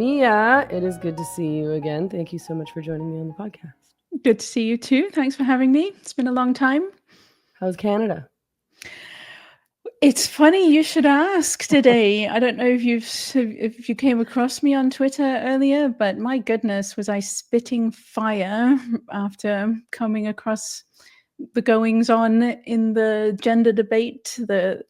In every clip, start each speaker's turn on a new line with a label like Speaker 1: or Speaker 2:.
Speaker 1: Mia, it is good to see you again. Thank you so much for joining me on the podcast.
Speaker 2: Good to see you too. Thanks for having me. It's been a long time.
Speaker 1: How's Canada?
Speaker 2: It's funny you should ask today. I don't know if you came across me on Twitter earlier, but my goodness, was I spitting fire after coming across the goings on in the gender debate. There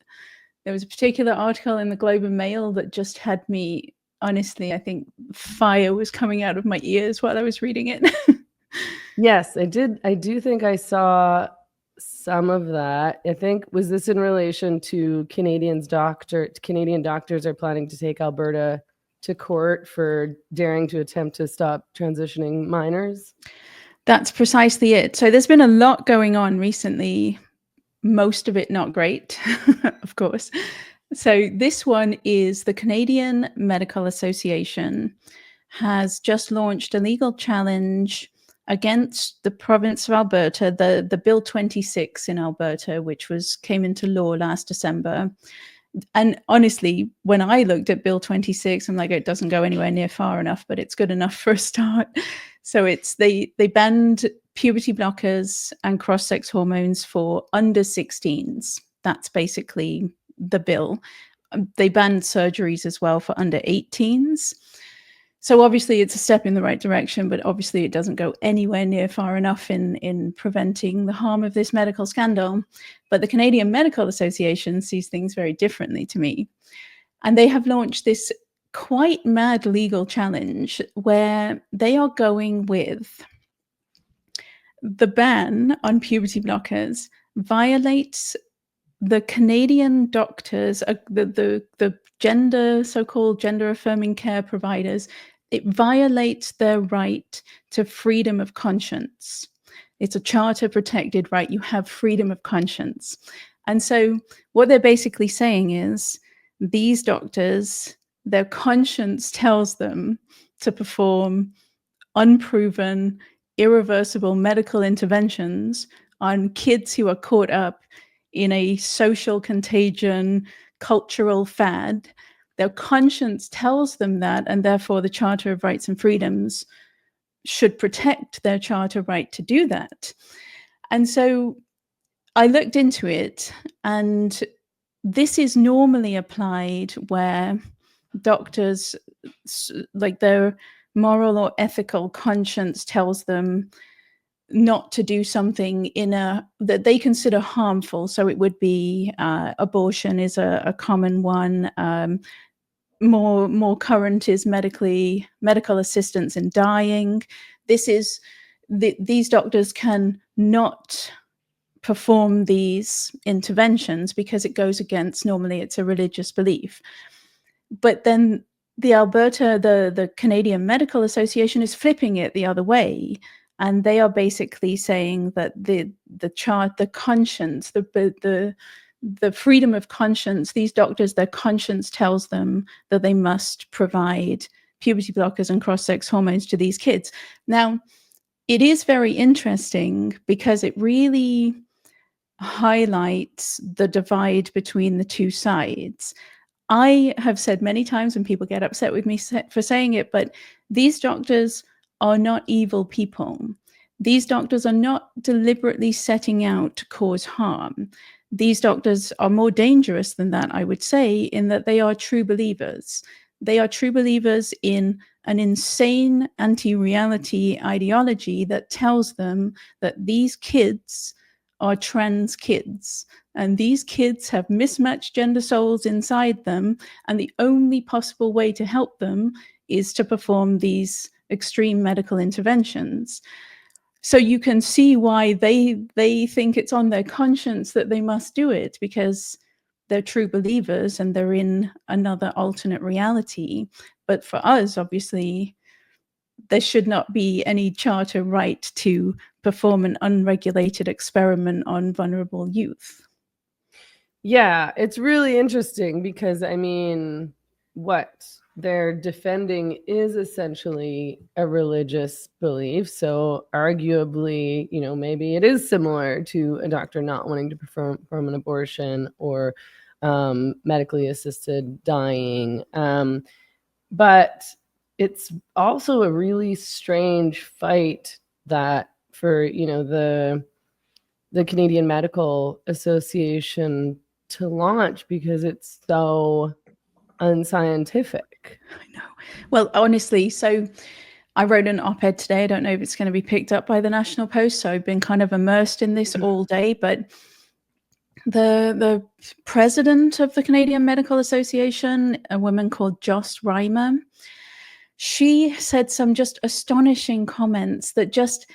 Speaker 2: was a particular article in the Globe and Mail that just had me, honestly, I think fire was coming out of my ears while I was reading it.
Speaker 1: Yes, I did. I do think I saw some of that. I think, was this in relation to Canadian doctors are planning to take Alberta to court for daring to attempt to stop transitioning minors?
Speaker 2: That's precisely it. So there's been a lot going on recently, most of it not great, of course. So this one is the Canadian Medical Association has just launched a legal challenge against the province of Alberta, the Bill 26 in Alberta, which came into law last December. And honestly, when I looked at Bill 26, I'm like, it doesn't go anywhere near far enough, but it's good enough for a start. So they banned puberty blockers and cross-sex hormones for under 16s. That's basically the bill. They banned surgeries as well for under 18s. So obviously it's a step in the right direction, but obviously it doesn't go anywhere near far enough in preventing the harm of this medical scandal. But the Canadian Medical Association sees things very differently to me. And they have launched this quite mad legal challenge where they are going with the ban on puberty blockers violates the Canadian doctors, the so-called gender-affirming care providers. It violates their right to freedom of conscience. It's a charter-protected right. You have freedom of conscience. And so what they're basically saying is these doctors, their conscience tells them to perform unproven, irreversible medical interventions on kids who are caught up in a social contagion, cultural fad. Their conscience tells them that, and therefore the Charter of Rights and Freedoms should protect their charter right to do that. And so I looked into it, and this is normally applied where doctors, like their moral or ethical conscience tells them not to do something that they consider harmful. So it would be abortion is a common one. More current is medical assistance in dying. These doctors can not perform these interventions because it goes against, normally it's a religious belief. But then the Canadian Medical Association is flipping it the other way. And they are basically saying that the conscience, the freedom of conscience, these doctors, their conscience tells them that they must provide puberty blockers and cross-sex hormones to these kids. Now, it is very interesting because it really highlights the divide between the two sides. I have said many times, and people get upset with me for saying it, but these doctors are not evil people. These doctors are not deliberately setting out to cause harm. These doctors are more dangerous than that, I would say, in that they are true believers. They are true believers in an insane anti-reality ideology that tells them that these kids are trans kids, and these kids have mismatched gender souls inside them, and the only possible way to help them is to perform these extreme medical interventions. So you can see why they think it's on their conscience that they must do it, because they're true believers and they're in another alternate reality. But for us, obviously, there should not be any charter right to perform an unregulated experiment on vulnerable youth.
Speaker 1: Yeah, it's really interesting because, I mean, what they're defending is essentially a religious belief. So arguably, maybe it is similar to a doctor not wanting to perform an abortion or medically assisted dying. But it's also a really strange fight that for, the Canadian Medical Association to launch, because it's so unscientific.
Speaker 2: I know. Well, honestly, so I wrote an op-ed today. I don't know if it's going to be picked up by the National Post, so I've been kind of immersed in this all day, but the president of the Canadian Medical Association, a woman called Joss Reimer, she said some just astonishing comments that just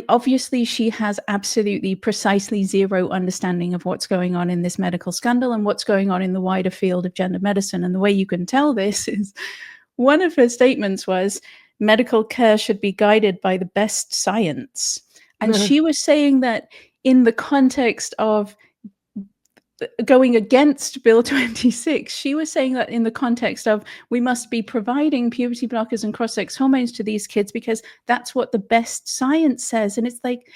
Speaker 2: obviously she has absolutely precisely zero understanding of what's going on in this medical scandal and what's going on in the wider field of gender medicine. And the way you can tell this is one of her statements was medical care should be guided by the best science. And she was saying that in the context of going against Bill 26, she was saying that in the context of we must be providing puberty blockers and cross-sex hormones to these kids because that's what the best science says. And it's like,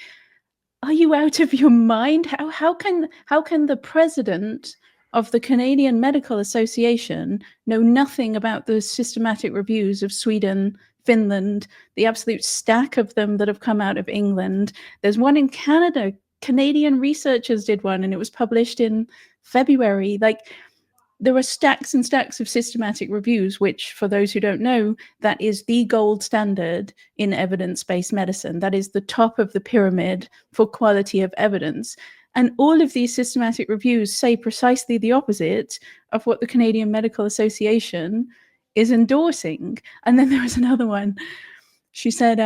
Speaker 2: are you out of your mind? How can the president of the Canadian Medical Association know nothing about the systematic reviews of Sweden, Finland, the absolute stack of them that have come out of England? There's one in Canada. Canadian researchers did one, and it was published in February. Like, there are stacks and stacks of systematic reviews, which, for those who don't know, that is the gold standard in evidence-based medicine. That is the top of the pyramid for quality of evidence. And all of these systematic reviews say precisely the opposite of what the Canadian Medical Association is endorsing. And then there was another one. She said,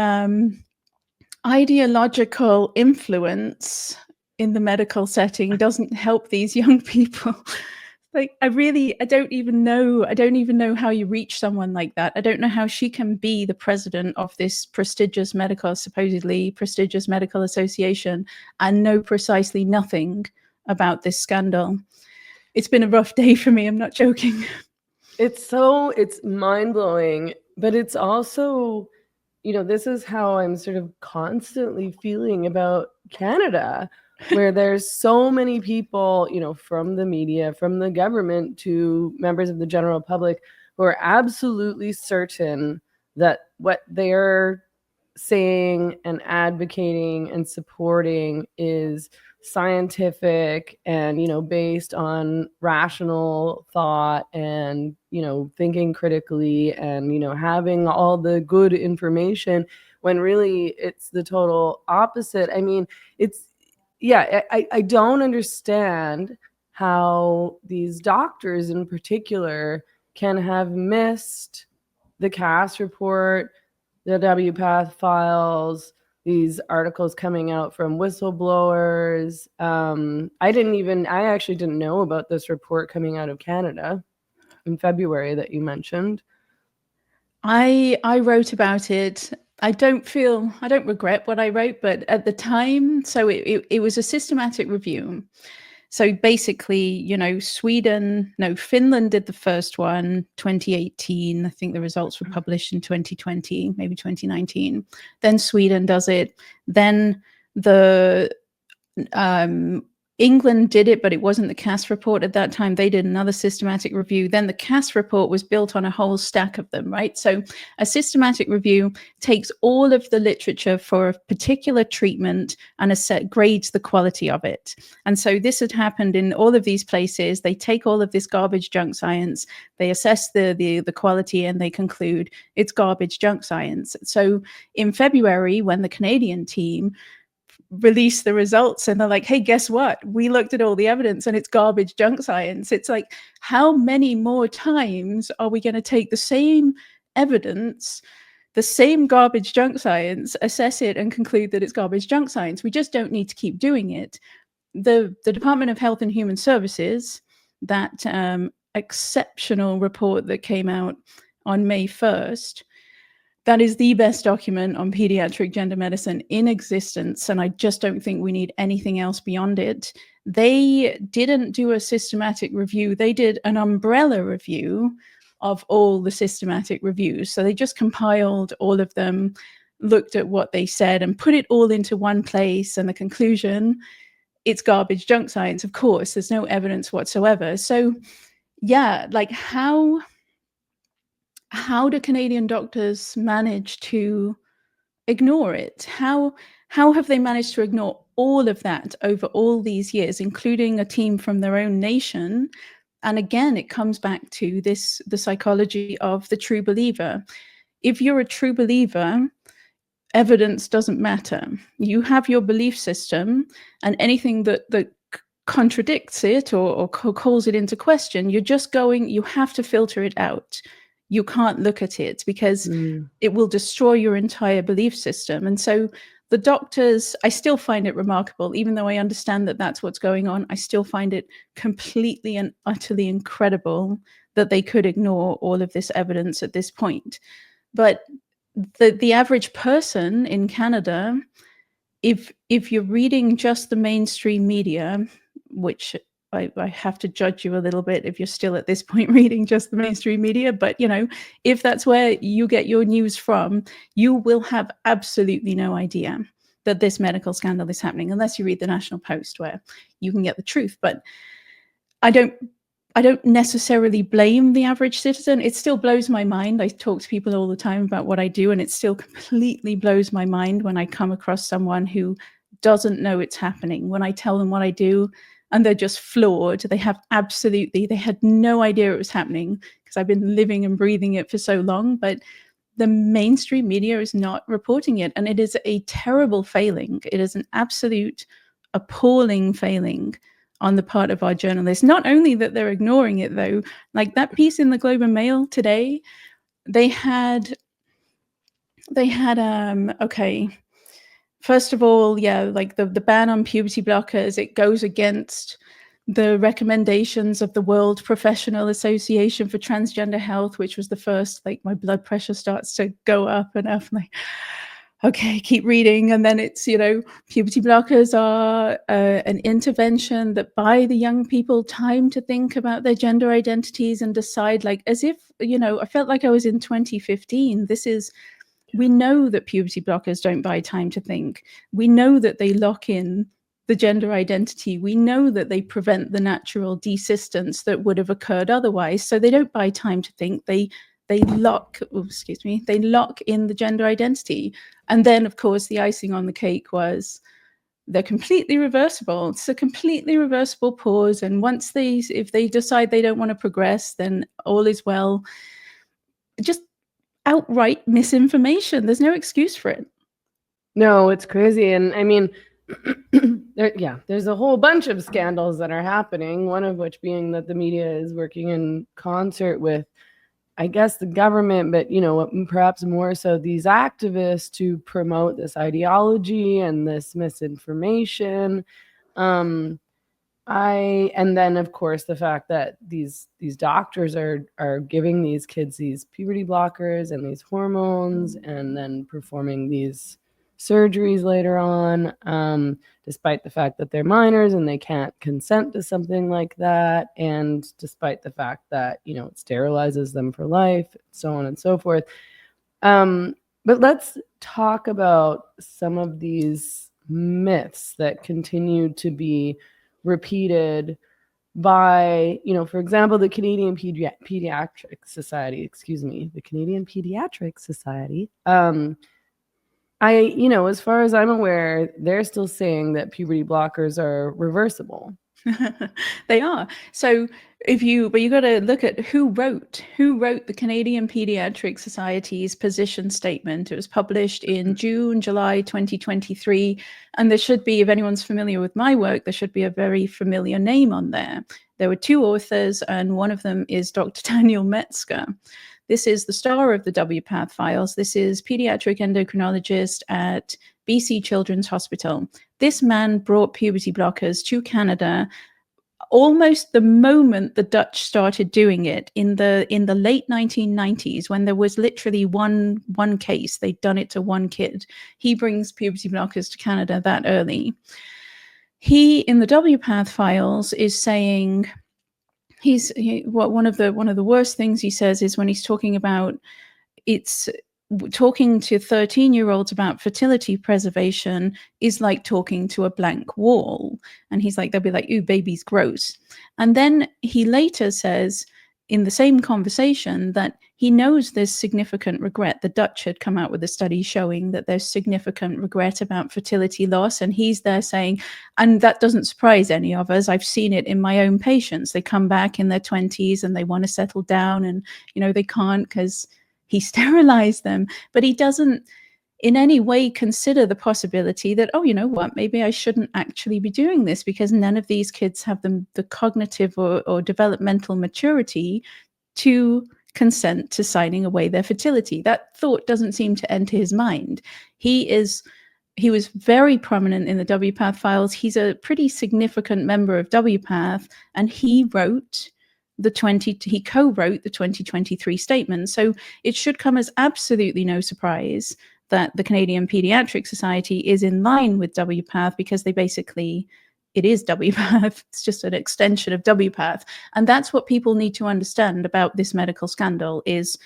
Speaker 2: ideological influence in the medical setting doesn't help these young people. Like, I don't even know how you reach someone like that. I don't know how she can be the president of this supposedly prestigious medical association and know precisely nothing about this scandal. It's been a rough day for me. I'm not joking.
Speaker 1: It's mind-blowing, but it's also, this is how I'm sort of constantly feeling about Canada, where there's so many people, from the media, from the government to members of the general public, who are absolutely certain that what they're saying and advocating and supporting is scientific and, based on rational thought and, thinking critically and, having all the good information, when really it's the total opposite. I mean, I don't understand how these doctors in particular can have missed the Cass report, the WPATH files, these articles coming out from whistleblowers. I actually didn't know about this report coming out of Canada in February that you mentioned.
Speaker 2: I wrote about it. I don't regret what I wrote, but at the time, so it was a systematic review. So basically, Finland did the first one, 2018. I think the results were published in 2020, maybe 2019. Then Sweden does it. Then England did it, but it wasn't the Cass report at that time. They did another systematic review. Then the Cass report was built on a whole stack of them, right? So a systematic review takes all of the literature for a particular treatment and grades the quality of it. And so this had happened in all of these places. They take all of this garbage junk science, they assess the quality, and they conclude it's garbage junk science. So in February, when the Canadian team release the results and they're like, hey, guess what? We looked at all the evidence and it's garbage junk science. It's like, how many more times are we going to take the same evidence, the same garbage junk science, assess it and conclude that it's garbage junk science? We just don't need to keep doing it. The Department of Health and Human Services, that exceptional report that came out on May 1st, that is the best document on pediatric gender medicine in existence, and I just don't think we need anything else beyond it. They didn't do a systematic review. They did an umbrella review of all the systematic reviews. So they just compiled all of them, looked at what they said, and put it all into one place, and the conclusion, it's garbage junk science. Of course, there's no evidence whatsoever. So yeah, like how how do Canadian doctors manage to ignore it? How have they managed to ignore all of that over all these years, including a team from their own nation? And again, it comes back to this, the psychology of the true believer. If you're a true believer, evidence doesn't matter. You have your belief system, and anything that contradicts it or calls it into question, you have to filter it out. You can't look at it because it will destroy your entire belief system. And so the doctors, I still find it remarkable, even though I understand that that's what's going on. I still find it completely and utterly incredible that they could ignore all of this evidence at this point. But the average person in Canada, if you're reading just the mainstream media, which I have to judge you a little bit if you're still at this point reading just the mainstream media, but if that's where you get your news from, you will have absolutely no idea that this medical scandal is happening unless you read the National Post, where you can get the truth. But I don't necessarily blame the average citizen. It still blows my mind. I talk to people all the time about what I do, and it still completely blows my mind when I come across someone who doesn't know it's happening. When I tell them what I do and they're just floored, they had no idea it was happening because I've been living and breathing it for so long, but the mainstream media is not reporting it. And it is a terrible failing. It is an absolute appalling failing on the part of our journalists. Not only that they're ignoring it, though, like that piece in the Globe and Mail today, they had okay, first of all, yeah, like the ban on puberty blockers, it goes against the recommendations of the World Professional Association for Transgender Health, which was the first, like my blood pressure starts to go up and up. Like, okay, keep reading. And then it's, puberty blockers are an intervention that buy the young people time to think about their gender identities and decide, like, as if, I felt like I was in 2015. We know that puberty blockers don't buy time to think. We know that they lock in the gender identity. We know that they prevent the natural desistance that would have occurred otherwise. So they don't buy time to think. They lock in the gender identity. And then, of course, the icing on the cake was they're completely reversible. It's a completely reversible pause. And if they decide they don't want to progress, then all is well. Just outright misinformation. There's no excuse for it.
Speaker 1: No, it's crazy. And I mean, there's a whole bunch of scandals that are happening, one of which being that the media is working in concert with, I guess, the government, but, perhaps more so these activists to promote this ideology and this misinformation. And then, of course, the fact that these doctors are giving these kids these puberty blockers and these hormones and then performing these surgeries later on, despite the fact that they're minors and they can't consent to something like that, and despite the fact that, it sterilizes them for life, so on and so forth. But let's talk about some of these myths that continue to be repeated by, for example, the Canadian Pediatric Society, the Canadian Pediatric Society. As far as I'm aware, they're still saying that puberty blockers are reversible.
Speaker 2: They are. So but you got to look at who wrote the Canadian Pediatric Society's position statement. It was published in July 2023. And there should be, if anyone's familiar with my work, there should be a very familiar name on there. There were two authors, and one of them is Dr. Daniel Metzger. This is the star of the WPATH Files. This is pediatric endocrinologist at BC Children's Hospital. This man brought puberty blockers to Canada almost the moment the Dutch started doing it in the late 1990s, when there was literally one case. They'd done it to one kid. He brings puberty blockers to Canada that early. He, in the WPATH Files, is saying one of the worst things he says is when he's talking about talking to 13-year-olds about fertility preservation is like talking to a blank wall. And he's like, they'll be like, ooh, baby's gross. And then he later says, in the same conversation that he knows there's significant regret. The Dutch had come out with a study showing that there's significant regret about fertility loss. And he's there saying, and that doesn't surprise any of us. I've seen it in my own patients. They come back in their 20s and they want to settle down and, they can't because he sterilized them. But he doesn't in any way consider the possibility that, oh, you know what, maybe I shouldn't actually be doing this because none of these kids have the cognitive or developmental maturity to consent to signing away their fertility. That thought doesn't seem to enter his mind. He was very prominent in the WPATH files. He's a pretty significant member of WPATH, and he co-wrote the 2023 statement. So it should come as absolutely no surprise that the Canadian Pediatric Society is in line with WPATH, because it is WPATH. It's just an extension of WPATH. And that's what people need to understand about this medical scandal, is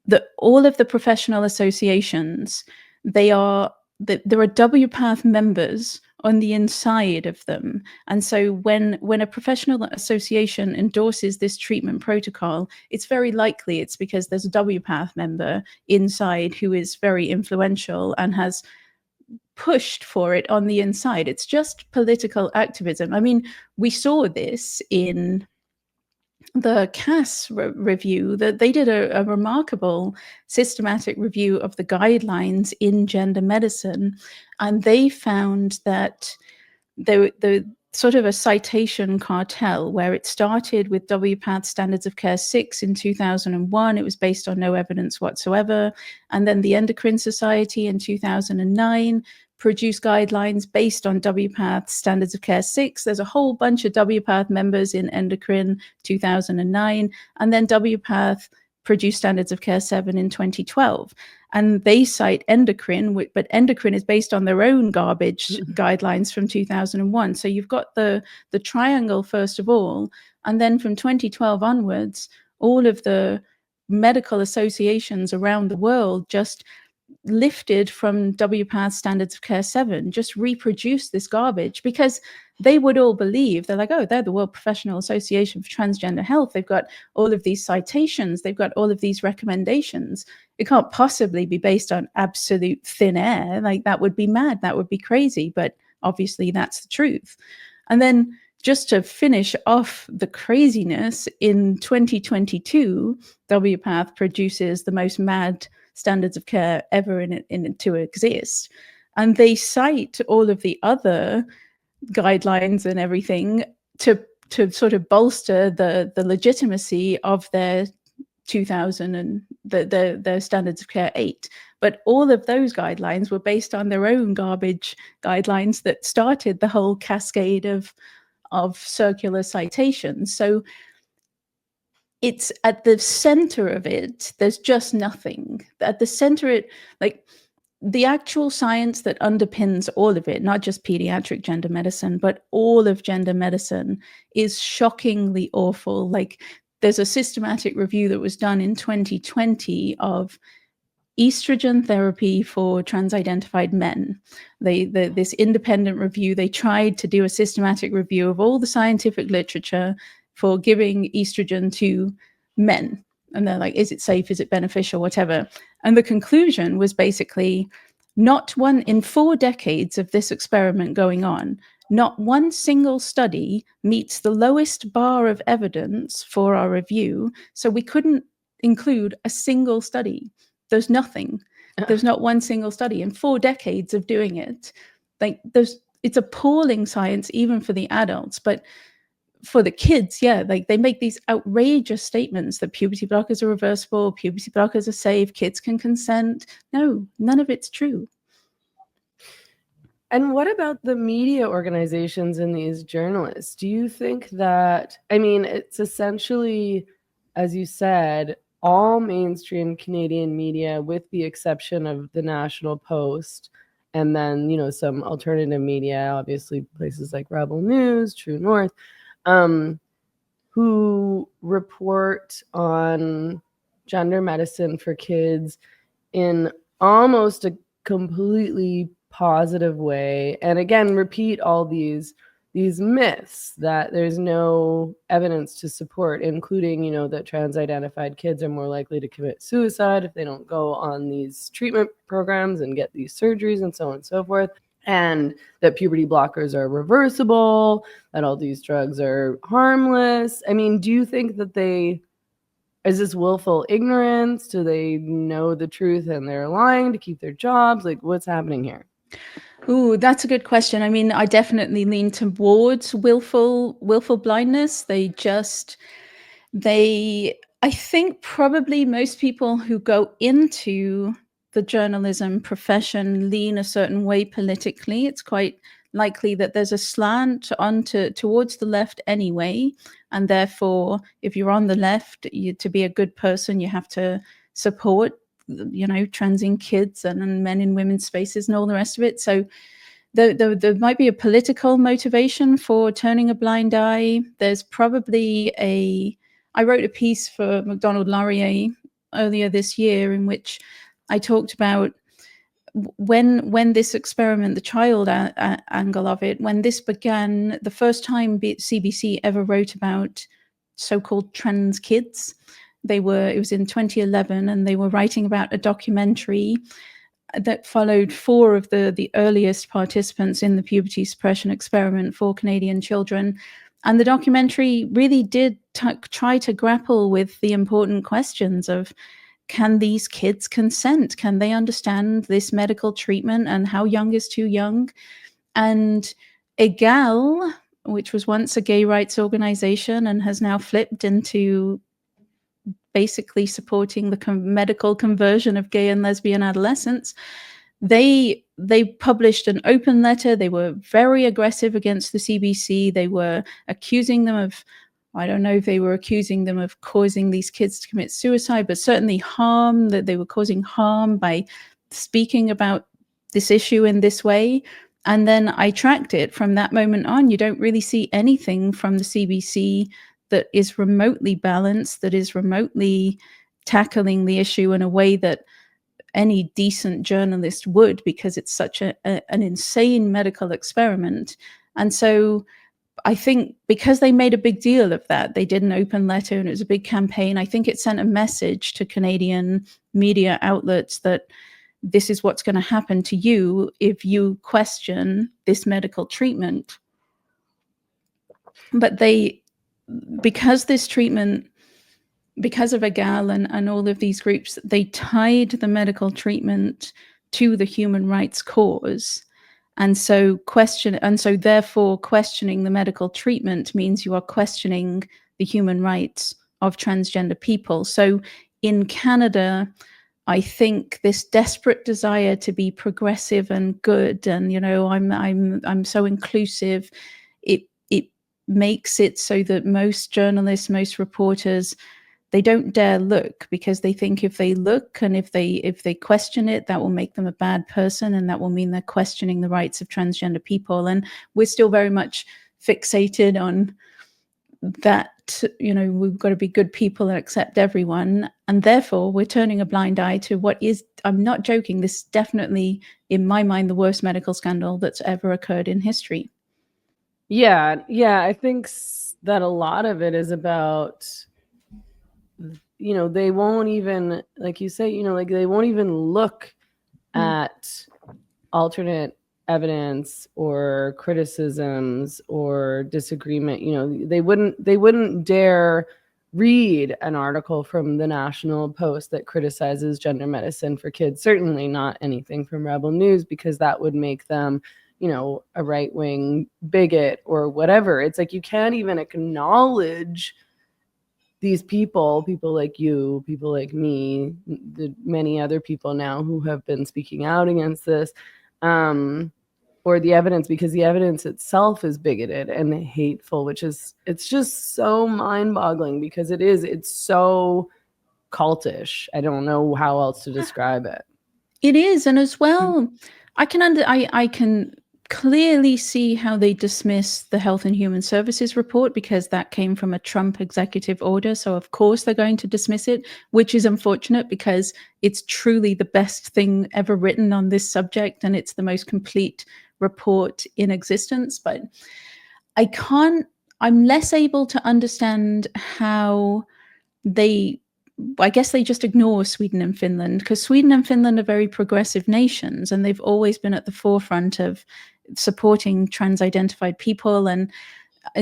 Speaker 2: that all of the professional associations, there are WPATH members on the inside of them. And so when a professional association endorses this treatment protocol, it's very likely it's because there's a WPATH member inside who is very influential and has pushed for it on the inside. It's just political activism. I mean, we saw this in the CAS review, that they did a remarkable systematic review of the guidelines in gender medicine, and they found that the sort of a citation cartel, where it started with WPATH Standards of Care 6 in 2001. It was based on no evidence whatsoever. And then the Endocrine Society in 2009 produced guidelines based on WPATH Standards of Care 6. There's a whole bunch of WPATH members in Endocrine 2009. And then WPATH produced Standards of Care 7 in 2012. And they cite Endocrine, but Endocrine is based on their own garbage guidelines from 2001. So you've got the triangle, first of all, and then from 2012 onwards, all of the medical associations around the world just lifted from WPATH Standards of Care 7, just reproduced this garbage, because they would all believe, they're like, oh, they're the World Professional Association for Transgender Health. They've got all of these citations. They've got all of these recommendations. It can't possibly be based on absolute thin air. Like, that would be mad. That would be crazy. But obviously that's the truth. And then just to finish off the craziness, in 2022, WPATH produces the most mad standards of care ever to exist. And they cite all of the other guidelines and everything to sort of bolster the legitimacy of their 2000 and their Standards of Care 8. But all of those guidelines were based on their own garbage guidelines that started the whole cascade of circular citations. So it's at the center of it, there's just nothing. At the center, the actual science that underpins all of it, not just pediatric gender medicine, but all of gender medicine, is shockingly awful. Like, there's a systematic review that was done in 2020 of estrogen therapy for trans-identified men. This independent review, they tried to do a systematic review of all the scientific literature for giving estrogen to men. And they're like, is it safe? Is it beneficial? Whatever. And the conclusion was basically, not one in 4 decades of this experiment going on, not one single study meets the lowest bar of evidence for our review. So we couldn't include a single study. There's nothing. There's not one single study in 4 decades of doing it. It's appalling science, even for the adults. But for the kids, yeah, they make these outrageous statements that puberty blockers are reversible, puberty blockers are safe, kids can consent. No, none of it's true.
Speaker 1: And what about the media organizations and these journalists? Do you think that, I mean, it's essentially, as you said, all mainstream Canadian media, with the exception of the National Post, and then, some alternative media, obviously places like Rebel News, True North, who report on gender medicine for kids in almost a completely positive way, and again repeat all these these myths that there's no evidence to support, including, you know, that trans-identified kids are more likely to commit suicide if they don't go on these treatment programs and get these surgeries and so on and so forth, and that puberty blockers are reversible, that all these drugs are harmless. I mean, do you think that is this willful ignorance? Do they know the truth and they're lying to keep their jobs? Like, what's happening here?
Speaker 2: Ooh, that's a good question. I mean, I definitely lean towards willful blindness. I think probably most people who go into the journalism profession lean a certain way politically. It's quite likely that there's a slant towards the left anyway, and therefore, if you're on the left, to be a good person, you have to support, you know, transing kids and men in women's spaces and all the rest of it. So there might be a political motivation for turning a blind eye. There's probably I wrote a piece for Macdonald-Laurier earlier this year in which I talked about when this experiment, the child angle of it, when this began, the first time CBC ever wrote about so-called trans kids, it was in 2011, and they were writing about a documentary that followed 4 of the earliest participants in the puberty suppression experiment for Canadian children. And the documentary really did try to grapple with the important questions of, can these kids consent? Can they understand this medical treatment, and how young is too young? And EGAL, which was once a gay rights organization and has now flipped into basically supporting the medical conversion of gay and lesbian adolescents, they published an open letter. They were very aggressive against the CBC. They were accusing them of, I don't know if they were accusing them of causing these kids to commit suicide, but certainly harm, that they were causing harm by speaking about this issue in this way. And then I tracked it from that moment on. You don't really see anything from the CBC that is remotely balanced, that is remotely tackling the issue in a way that any decent journalist would, because it's such an insane medical experiment. And so I think because they made a big deal of that, they did an open letter and it was a big campaign. I think it sent a message to Canadian media outlets that this is what's going to happen to you if you question this medical treatment. But because this treatment, because of EGAL and all of these groups, they tied the medical treatment to the human rights cause. And so therefore questioning the medical treatment means you are questioning the human rights of transgender people. So in Canada, I think this desperate desire to be progressive and good, and, you know, I'm so inclusive, it makes it so that most journalists, most reporters, they don't dare look, because they think if they look and if they question it, that will make them a bad person, and that will mean they're questioning the rights of transgender people. And we're still very much fixated on that, you know, we've got to be good people and accept everyone. And therefore, we're turning a blind eye to what is, I'm not joking, this is definitely, in my mind, the worst medical scandal that's ever occurred in history.
Speaker 1: Yeah, I think that a lot of it is about, you know, they won't even, like you say, you know, like they won't even look at alternate evidence or criticisms or disagreement. You know, they wouldn't dare read an article from the National Post that criticizes gender medicine for kids. Certainly not anything from Rebel News, because that would make them, you know, a right-wing bigot or whatever. It's like you can't even acknowledge these people like you, people like me, the many other people now who have been speaking out against this, or the evidence, because the evidence itself is bigoted and hateful, it's just so mind-boggling, because it's so cultish. I don't know how else to describe it.
Speaker 2: It is, and as well, I can clearly see how they dismiss the Health and Human Services report, because that came from a Trump executive order. So of course they're going to dismiss it, which is unfortunate, because it's truly the best thing ever written on this subject, and it's the most complete report in existence. But I'm less able to understand how I guess they just ignore Sweden and Finland, because Sweden and Finland are very progressive nations and they've always been at the forefront of supporting trans-identified people, and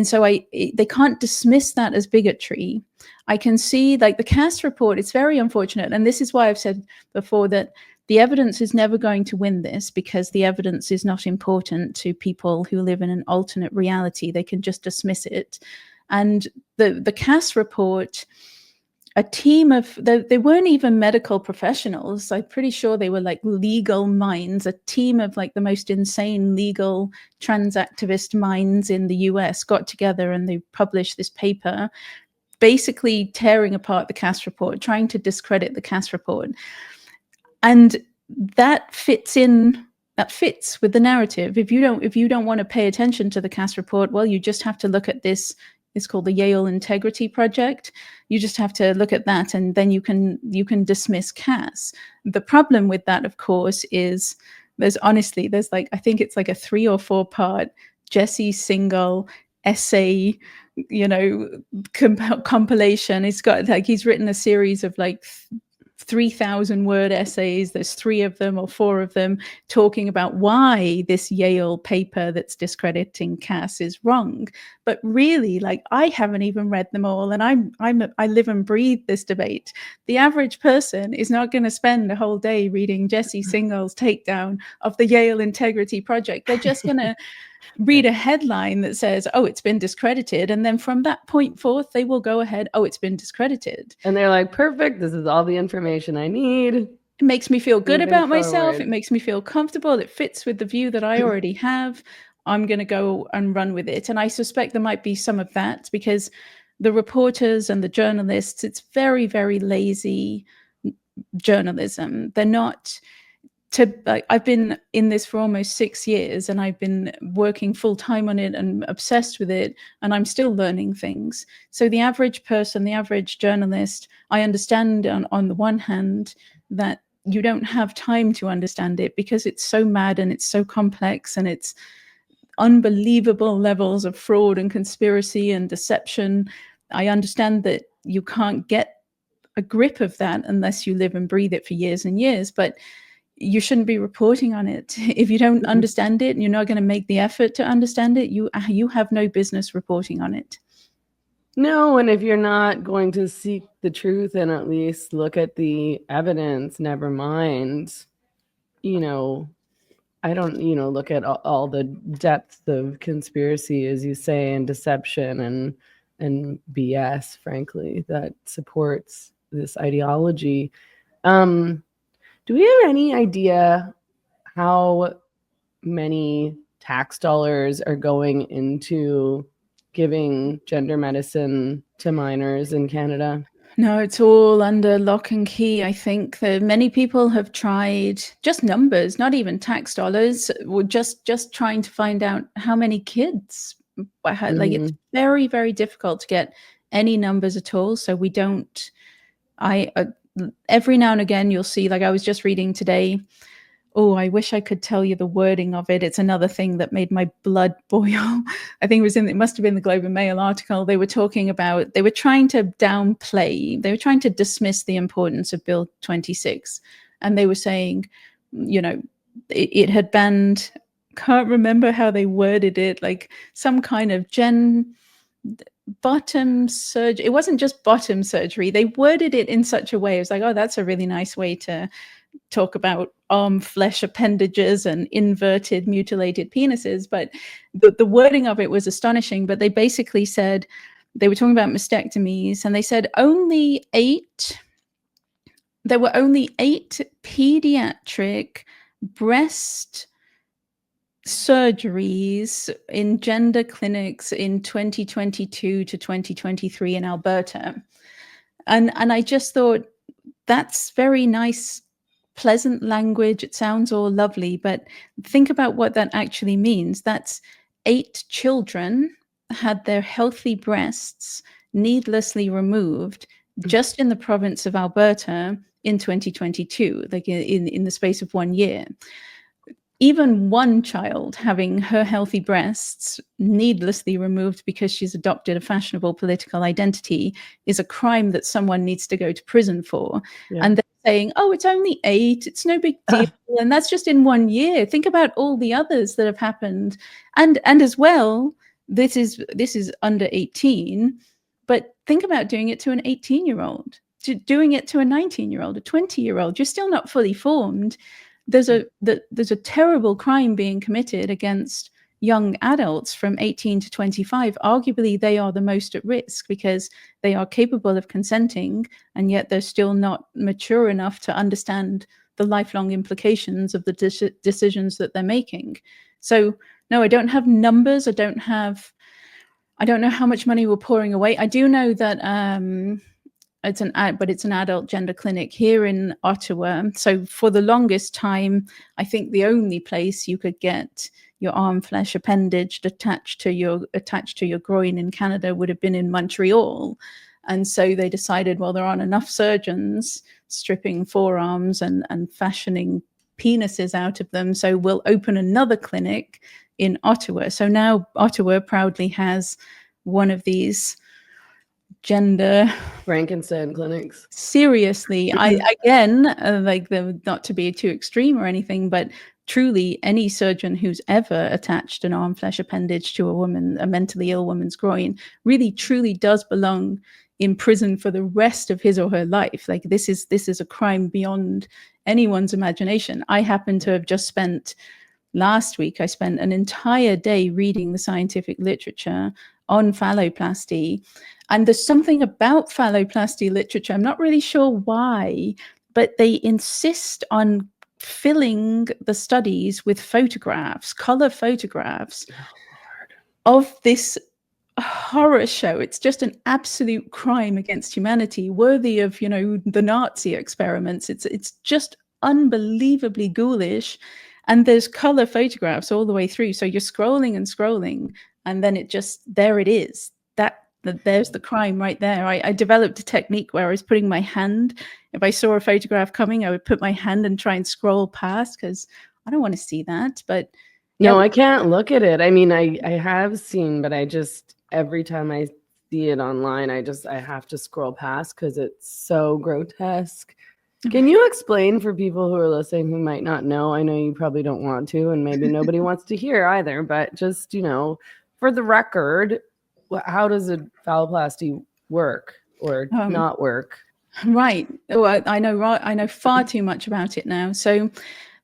Speaker 2: so they can't dismiss that as bigotry. I can see, like, the Cass report, it's very unfortunate, and this is why I've said before that the evidence is never going to win this, because the evidence is not important to people who live in an alternate reality. They can just dismiss it. And the Cass report, a team of, they weren't even medical professionals. I'm pretty sure they were like legal minds, a team of like the most insane legal trans activist minds in the US got together and they published this paper basically tearing apart the Cass report, trying to discredit the Cass report. And that fits with the narrative. If you don't want to pay attention to the Cass report, well, you just have to look at this. It's called the Yale Integrity Project. You just have to look at that, and then you can dismiss Cass. The problem with that, of course, is there's like, I think it's like a 3 or 4 part Jesse Singal essay, compilation. It's got like, he's written a series of like 3,000 word essays. There's 3 of them or 4 of them talking about why this Yale paper that's discrediting Cass is wrong. But really, like, I haven't even read them all, and I live and breathe this debate. The average person is not going to spend a whole day reading Jesse Singal's takedown of the Yale Integrity Project. They're just going to read a headline that says, oh, it's been discredited. And then from that point forth, they will go ahead, oh, it's been discredited.
Speaker 1: And they're like, perfect, this is all the information I need.
Speaker 2: It makes me feel good about myself. It makes me feel comfortable. It fits with the view that I already have. I'm going to go and run with it. And I suspect there might be some of that, because the reporters and the journalists, it's very, very lazy journalism. They're not... I've been in this for almost 6 years, and I've been working full time on it and obsessed with it, and I'm still learning things. So the average person, the average journalist, I understand on the one hand that you don't have time to understand it because it's so mad and it's so complex and it's unbelievable levels of fraud and conspiracy and deception. I understand that you can't get a grip of that unless you live and breathe it for years and years, but you shouldn't be reporting on it. If you don't understand it and you're not going to make the effort to understand it, you have no business reporting on it.
Speaker 1: No, and if you're not going to seek the truth and at least look at the evidence, never mind, I don't, look at all the depths of conspiracy, as you say, and deception and BS, frankly, that supports this ideology. Do we have any idea how many tax dollars are going into giving gender medicine to minors in Canada?
Speaker 2: No, it's all under lock and key. I think that many people have tried just numbers, not even tax dollars, just trying to find out how many kids. Like, it's very, very difficult to get any numbers at all. So we don't. Every now and again, you'll see, like I was just reading today. Oh, I wish I could tell you the wording of it. It's another thing that made my blood boil. I think it must have been the Globe and Mail article. They were talking about, they were trying to downplay, they were trying to dismiss the importance of Bill 26. And they were saying, it had banned, can't remember how they worded it, like some kind of bottom surgery. It wasn't just bottom surgery. They worded it in such a way. It was like, oh, that's a really nice way to talk about arm flesh appendages and inverted mutilated penises. But the wording of it was astonishing. But they basically said, they were talking about mastectomies, and they said there were only 8 pediatric breast surgeries in gender clinics in 2022 to 2023 in Alberta. And I just thought, that's very nice, pleasant language. It sounds all lovely, but think about what that actually means. That's 8 children had their healthy breasts needlessly removed just in the province of Alberta in 2022, like in the space of 1 year. even one child having her healthy breasts needlessly removed because she's adopted a fashionable political identity is a crime that someone needs to go to prison for.
Speaker 1: Yeah.
Speaker 2: And they're saying, oh, it's only 8, it's no big deal. And that's just in 1 year. Think about all the others that have happened. And as well, this is under 18, but think about doing it to an 18-year-old, doing it to a 19-year-old, a 20-year-old. You're still not fully formed. There's a terrible crime being committed against young adults from 18 to 25. Arguably, they are the most at risk because they are capable of consenting, and yet they're still not mature enough to understand the lifelong implications of the decisions that they're making. So, no, I don't have numbers. I don't know how much money we're pouring away. I do know that it's an adult gender clinic here in Ottawa. So for the longest time, I think the only place you could get your arm flesh appendage attached to your groin in Canada would have been in Montreal. And so they decided, well, there aren't enough surgeons stripping forearms and fashioning penises out of them, so we'll open another clinic in Ottawa. So now Ottawa proudly has one of these gender
Speaker 1: Frankenstein clinics.
Speaker 2: Seriously, I again, like, not to be too extreme or anything, but truly any surgeon who's ever attached an arm flesh appendage to a mentally ill woman's groin, really truly does belong in prison for the rest of his or her life. Like, this is a crime beyond anyone's imagination. I happen to have just spent last week, I spent an entire day reading the scientific literature on phalloplasty. And there's something about phalloplasty literature, I'm not really sure why, but they insist on filling the studies with photographs, color photographs of this horror show. It's just an absolute crime against humanity, worthy of, the Nazi experiments. It's just unbelievably ghoulish. And there's color photographs all the way through. So you're scrolling and scrolling, and then there it is. There's the crime right there. I developed a technique where I was putting my hand, if I saw a photograph coming, I would put my hand and try and scroll past because I don't want to see that. But
Speaker 1: no, I can't look at it. I mean, I have seen, but I just, every time I see it online, I have to scroll past because it's so grotesque. Can you explain for people who are listening who might not know? I know you probably don't want to, and maybe nobody wants to hear either, but just, for the record, how does a phalloplasty work or not work?
Speaker 2: Right. Well, I know far too much about it now. So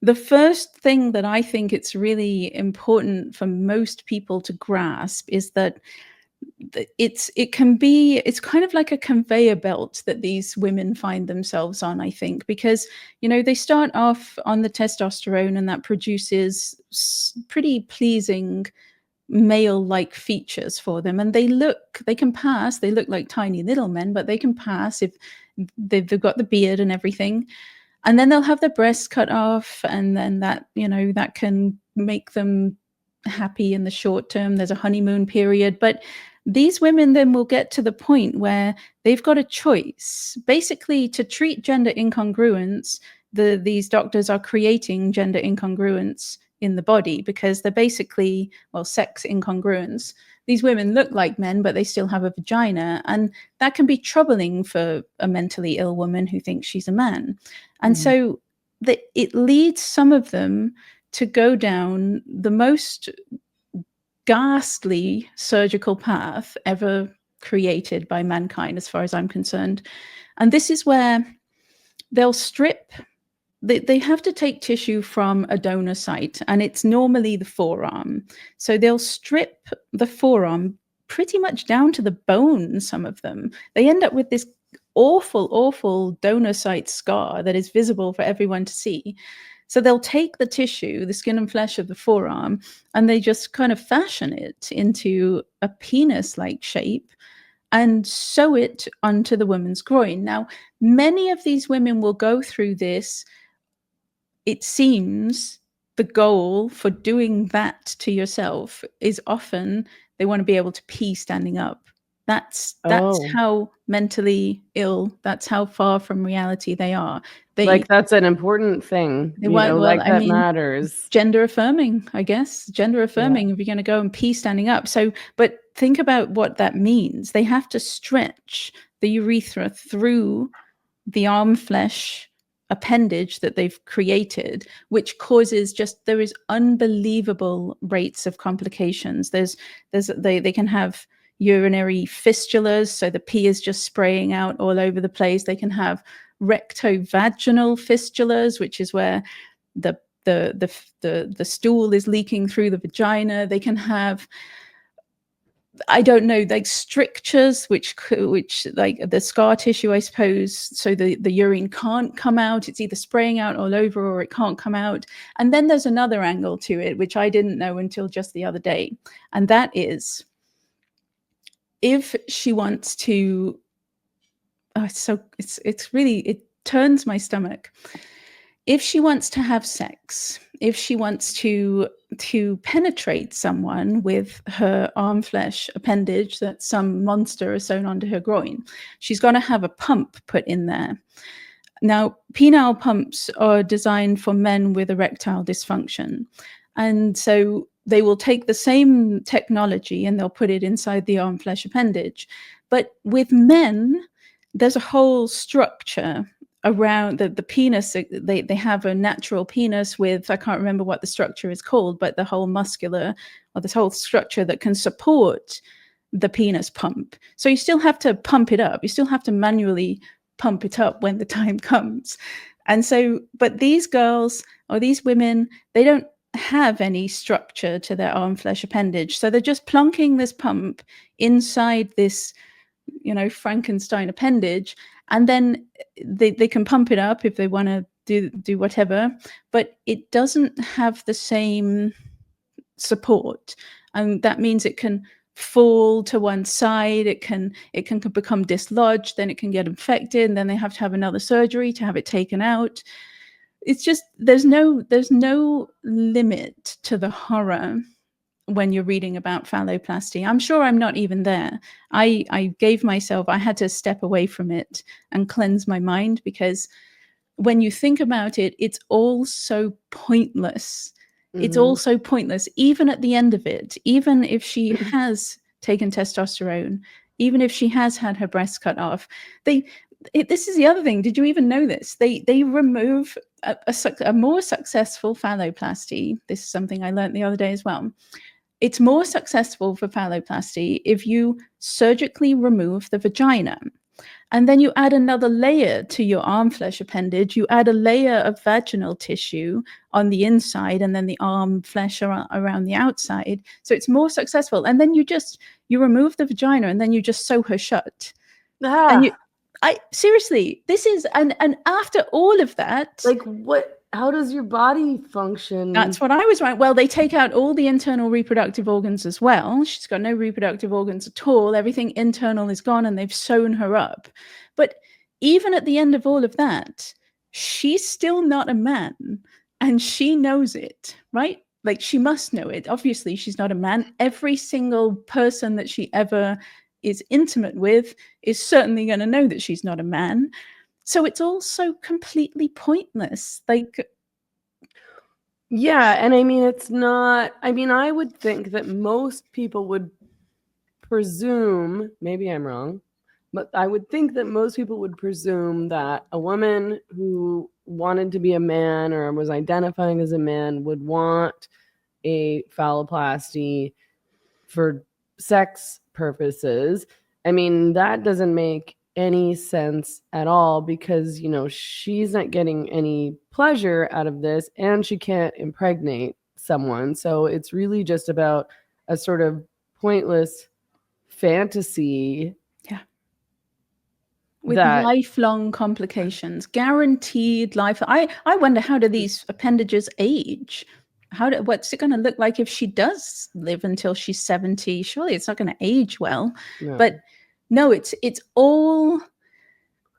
Speaker 2: the first thing that I think it's really important for most people to grasp is that it's kind of like a conveyor belt that these women find themselves on, I think, because they start off on the testosterone, and that produces pretty pleasing male-like features for them, and they look like tiny little men, but they can pass if they've got the beard and everything. And then they'll have their breasts cut off, and then that that can make them happy in the short term. There's a honeymoon period, but these women then will get to the point where they've got a choice. Basically, to treat gender incongruence, these doctors are creating gender incongruence in the body because they're basically, sex incongruence. These women look like men, but they still have a vagina. And that can be troubling for a mentally ill woman who thinks she's a man. And so it leads some of them to go down the most ghastly surgical path ever created by mankind, as far as I'm concerned. And this is where they'll strip, they have to take tissue from a donor site, and it's normally the forearm. So they'll strip the forearm pretty much down to the bone, some of them. They end up with this awful donor site scar that is visible for everyone to see. So they'll take the tissue, the skin and flesh of the forearm, and they just kind of fashion it into a penis-like shape and sew it onto the woman's groin. Now, many of these women will go through this. It seems the goal for doing that to yourself is often they want to be able to pee standing up. That's
Speaker 1: Oh,
Speaker 2: how mentally ill, that's how far from reality they are.
Speaker 1: like that's an important thing,
Speaker 2: They won't, well,
Speaker 1: like
Speaker 2: I
Speaker 1: that
Speaker 2: mean,
Speaker 1: matters.
Speaker 2: gender affirming, I guess. Gender
Speaker 1: Yeah.
Speaker 2: affirming, if you're going to go and pee standing up. So, but think about what that means. They have to stretch the urethra through the arm flesh appendage that they've created, which causes just, there is unbelievable rates of complications. They can have urinary fistulas, so the pee is just spraying out all over the place. They can have rectovaginal fistulas, which is where the the stool is leaking through the vagina. They can have, I don't know, like strictures, which like the scar tissue, I suppose. So the urine can't come out. It's either spraying out all over or it can't come out. And then there's another angle to it, which I didn't know until just the other day. And that is, if she wants to, it's really, it turns my stomach. If she wants to have sex, if she wants to penetrate someone with her arm flesh appendage that some monster has sewn onto her groin, she's going to have a pump put in there. Now, penile pumps are designed for men with erectile dysfunction. And so they will take the same technology and they'll put it inside the arm flesh appendage. But with men, there's a whole structure around the penis. They have a natural penis with, I can't remember what the structure is called, but the whole muscular, or this whole structure that can support the penis pump. So you still have to pump it up. You still have to manually pump it up when the time comes. And so, but these girls or these women, they don't have any structure to their arm flesh appendage. So they're just plonking this pump inside this, Frankenstein appendage, and then they can pump it up if they want to do whatever, but it doesn't have the same support. And that means it can fall to one side, it can become dislodged, then it can get infected, and then they have to have another surgery to have it taken out. It's just, there's no limit to the horror when you're reading about phalloplasty. I'm sure I'm not even there. I gave myself, I had to step away from it and cleanse my mind, because when you think about it, it's all so pointless. It's all so pointless, even at the end of it, even if she has taken testosterone, even if she has had her breasts cut off. This is the other thing. Did you even know this? They remove a more successful phalloplasty. This is something I learned the other day as well. It's more successful for phalloplasty if you surgically remove the vagina. And then you add another layer to your arm flesh appendage. You add a layer of vaginal tissue on the inside and then the arm flesh around the outside. So it's more successful. And then you remove the vagina and then you just sew her shut. And seriously, this is, and after all of that,
Speaker 1: like, what? How does your body function?
Speaker 2: That's what I was right. Well, they take out all the internal reproductive organs as well. She's got no reproductive organs at all. Everything internal is gone and they've sewn her up. But even at the end of all of that, she's still not a man, and she knows it, right? Like, she must know it. Obviously, she's not a man. Every single person that she ever is intimate with is certainly going to know that she's not a man. So it's all so completely pointless. Like,
Speaker 1: yeah, and I mean, it's not, I mean, I would think that most people would presume, maybe I'm wrong, but I would think that most people would presume that a woman who wanted to be a man or was identifying as a man would want a phalloplasty for sex purposes. I mean, that doesn't make any sense at all, because she's not getting any pleasure out of this and she can't impregnate someone. So it's really just about a sort of pointless fantasy.
Speaker 2: Yeah. With lifelong complications, guaranteed life. I wonder, how do these appendages age? What's it going to look like if she does live until she's 70? Surely it's not going to age well.
Speaker 1: No.
Speaker 2: But no, it's all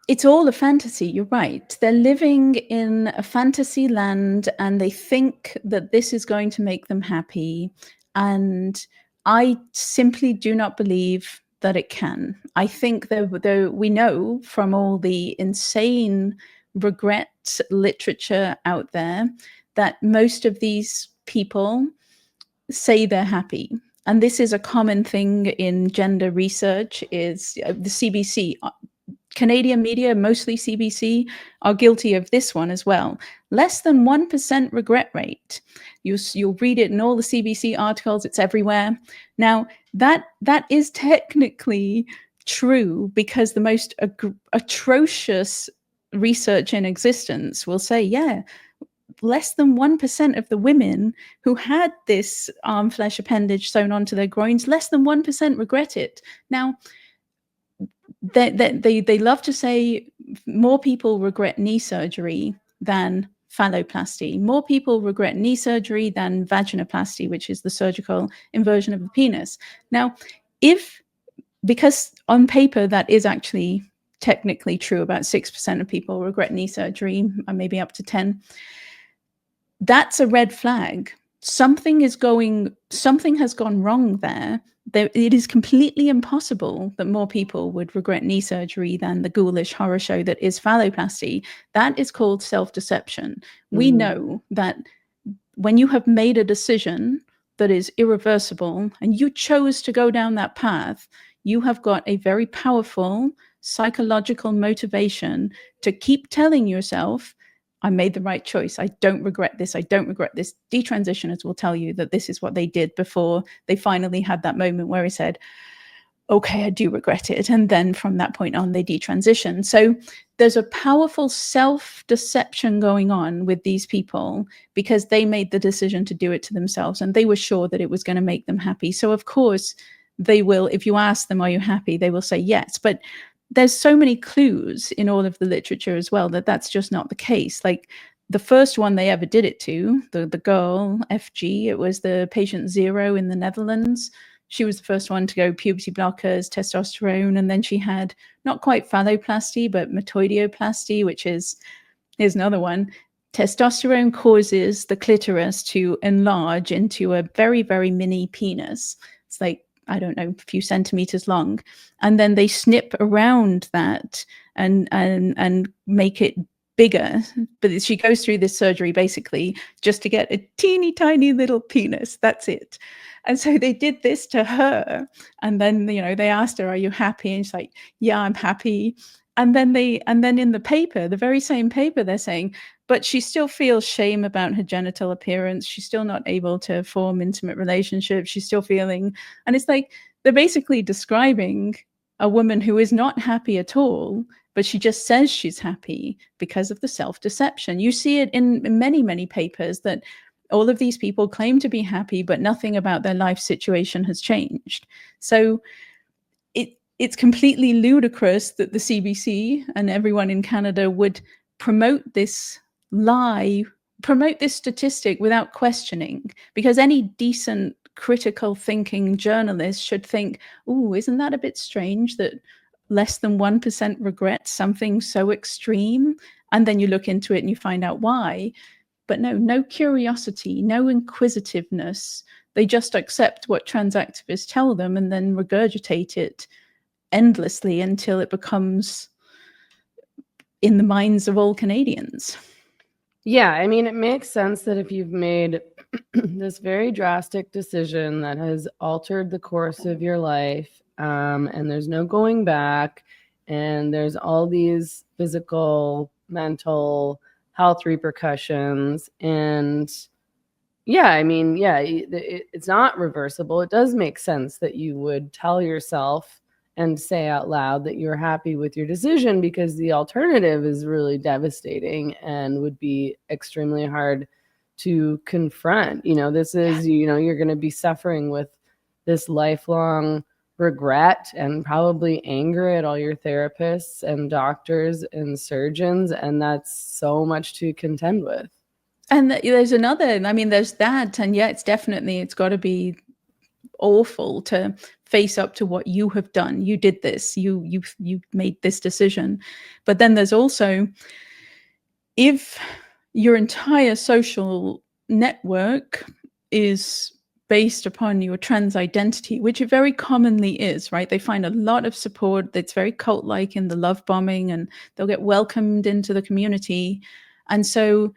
Speaker 2: a fantasy. You're right. They're living in a fantasy land and they think that this is going to make them happy. And I simply do not believe that it can. I think though we know from all the insane regret literature out there that most of these people say they're happy. And this is a common thing in gender research, is the CBC, Canadian media, mostly CBC, are guilty of this one as well. Less than 1% regret rate. You'll read it in all the CBC articles, it's everywhere. Now, that is technically true, because the most atrocious research in existence will say, yeah, less than 1% of the women who had this arm flesh appendage sewn onto their groins, less than 1% regret it. Now, they love to say more people regret knee surgery than phalloplasty. More people regret knee surgery than vaginoplasty, which is the surgical inversion of the penis. Now, because on paper that is actually technically true, about 6% of people regret knee surgery, maybe up to 10%. That's a red flag. Something has gone wrong there. It is completely impossible that more people would regret knee surgery than the ghoulish horror show that is phalloplasty. That is called self-deception. We know that when you have made a decision that is irreversible and you chose to go down that path, you have got a very powerful psychological motivation to keep telling yourself, I made the right choice. I don't regret this. I don't regret this. Detransitioners will tell you that this is what they did before they finally had that moment where he said, okay, I do regret it. And then from that point on, they detransition. So there's a powerful self-deception going on with these people because they made the decision to do it to themselves and they were sure that it was going to make them happy. So of course they will, if you ask them, are you happy? They will say yes. But there's so many clues in all of the literature as well that that's just not the case. Like the first one they ever did it to, the girl, FG, it was the patient 0 in the Netherlands. She was the first one to go puberty blockers, testosterone, and then she had not quite phalloplasty, but metoidioplasty, which is, here's another one. Testosterone causes the clitoris to enlarge into a very, very mini penis. It's like, I don't know, a few centimeters long. And then they snip around that and make it bigger. But she goes through this surgery basically just to get a teeny tiny little penis. That's it. And so they did this to her. And then, you know, they asked her, are you happy? And she's like, yeah, I'm happy. And then in the paper, the very same paper, they're saying, but she still feels shame about her genital appearance. She's still not able to form intimate relationships. She's still feeling, and it's like, they're basically describing a woman who is not happy at all, but she just says she's happy because of the self-deception. You see it in many, many papers that all of these people claim to be happy, but nothing about their life situation has changed. So it's completely ludicrous that the CBC and everyone in Canada would promote this lie, promote this statistic without questioning, because any decent critical thinking journalist should think, oh, isn't that a bit strange that less than 1% regret something so extreme? And then you look into it and you find out why. But no curiosity, no inquisitiveness. They just accept what trans activists tell them and then regurgitate it endlessly until it becomes in the minds of all Canadians.
Speaker 1: Yeah, I mean, it makes sense that if you've made this very drastic decision that has altered the course of your life, and there's no going back, and there's all these physical, mental, health repercussions, and yeah, I mean, yeah, it's not reversible. It does make sense that you would tell yourself and say out loud that you're happy with your decision, because the alternative is really devastating and would be extremely hard to confront. You know, this is, you know, you're going to be suffering with this lifelong regret and probably anger at all your therapists and doctors and surgeons, and that's so much to contend with.
Speaker 2: And there's another, I mean, there's that, and yeah, it's got to be awful to face up to what you have done. You did this, you made this decision. But then there's also, if your entire social network is based upon your trans identity, which it very commonly is, right? They find a lot of support that's very cult-like in the love bombing, and they'll get welcomed into the community. And so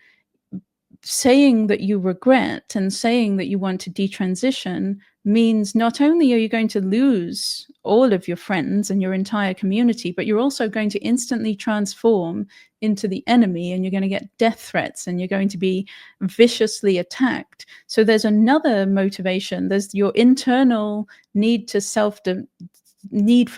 Speaker 2: saying that you regret and saying that you want to detransition means not only are you going to lose all of your friends and your entire community, but you're also going to instantly transform into the enemy, and you're going to get death threats, and you're going to be viciously attacked. So there's another motivation. There's your internal need for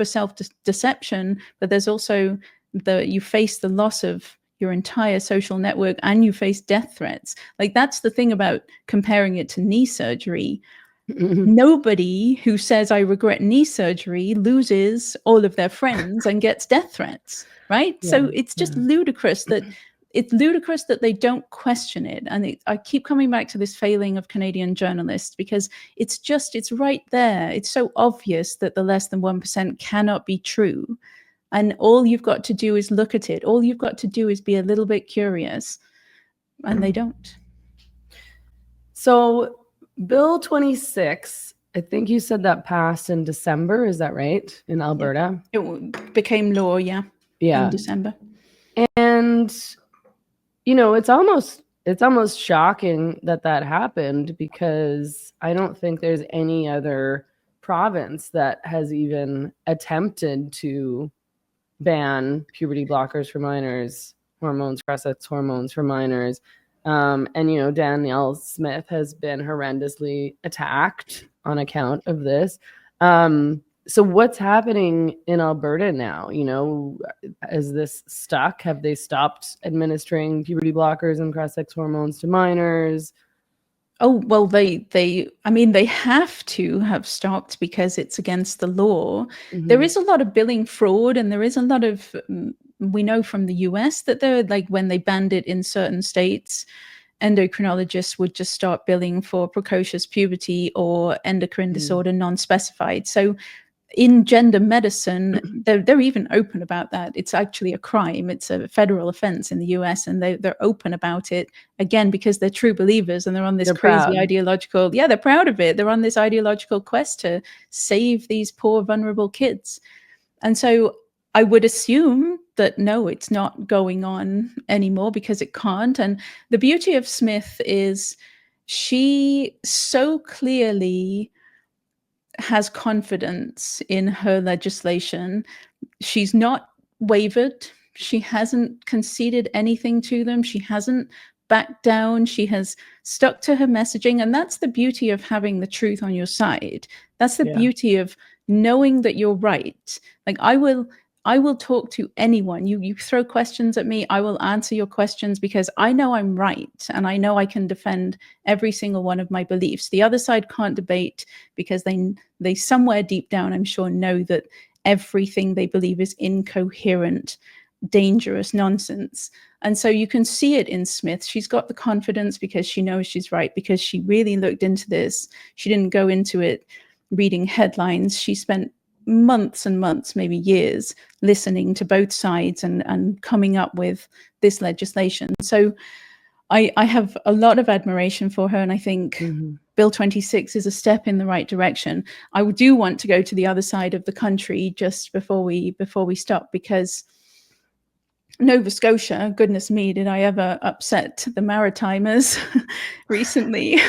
Speaker 2: self-deception, but there's also you face the loss of your entire social network, and you face death threats. Like, that's the thing about comparing it to knee surgery. Nobody who says I regret knee surgery loses all of their friends and gets death threats, right?
Speaker 1: Yeah,
Speaker 2: so it's just ludicrous that they don't question it. And I keep coming back to this failing of Canadian journalists, because it's right there. It's so obvious that the less than 1% cannot be true. And all you've got to do is look at it. All you've got to do is be a little bit curious. And they don't.
Speaker 1: So Bill 26, I think you said that passed in December. Is that right? In Alberta?
Speaker 2: Yeah. It became law, in December.
Speaker 1: And, it's almost shocking that happened, because I don't think there's any other province that has even attempted to ban puberty blockers for minors, cross-sex hormones for minors. And, Danielle Smith has been horrendously attacked on account of this. So what's happening in Alberta now? Is this stuck? Have they stopped administering puberty blockers and cross-sex hormones to minors?
Speaker 2: Oh, well, they have to have stopped, because it's against the law. Mm-hmm. There is a lot of billing fraud, and there is a lot of, we know from the US that they're like, when they banned it in certain states, endocrinologists would just start billing for precocious puberty or endocrine disorder non-specified. So in gender medicine, they're even open about that. It's actually a crime. It's a federal offense in the US, and they're open about it, again, because they're true believers, and they're on this crazy ideological, they're proud of it. They're on this ideological quest to save these poor, vulnerable kids. And so I would assume that, no, it's not going on anymore, because it can't. And the beauty of Smith is she so clearly has confidence in her legislation. She's not wavered. She hasn't conceded anything to them. She hasn't backed down. She has stuck to her messaging. And that's the beauty of having the truth on your side. That's the beauty of knowing that you're right. Like, I will talk to anyone. You throw questions at me, I will answer your questions, because I know I'm right, and I know I can defend every single one of my beliefs. The other side can't debate, because they somewhere deep down, I'm sure, know that everything they believe is incoherent, dangerous nonsense. And so you can see it in Smith. She's got the confidence because she knows she's right, because she really looked into this. She didn't go into it reading headlines. She spent months and months, maybe years, listening to both sides and coming up with this legislation. So I have a lot of admiration for her, and I think Bill 26 is a step in the right direction. I do want to go to the other side of the country just before we stop, because Nova Scotia, goodness me, did I ever upset the Maritimers recently?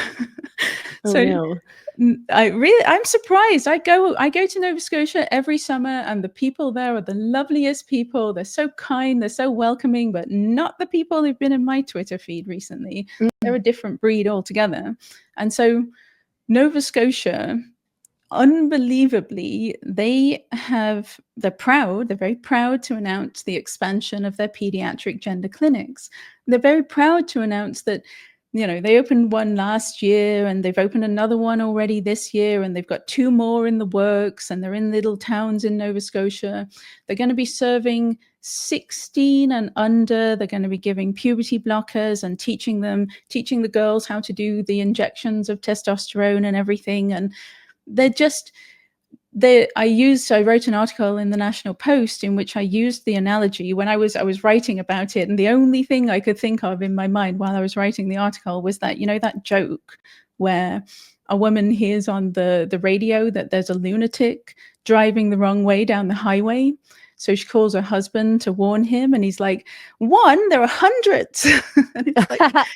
Speaker 2: I'm surprised. I go to Nova Scotia every summer, and the people there are the loveliest people. They're so kind, they're so welcoming, but not the people who've been in my Twitter feed recently. They're a different breed altogether. And so Nova Scotia, unbelievably, they're very proud to announce the expansion of their pediatric gender clinics. They're very proud to announce that, they opened one last year, and they've opened another one already this year, and they've got 2 more in the works, and they're in little towns in Nova Scotia. They're going to be serving 16 and under. They're going to be giving puberty blockers and teaching the girls how to do the injections of testosterone and everything. And I wrote an article in the National Post in which I used the analogy when I was writing about it, and the only thing I could think of in my mind while I was writing the article was that, that joke where a woman hears on the radio that there's a lunatic driving the wrong way down the highway. So she calls her husband to warn him, and he's like, "One, there are hundreds." And it's like,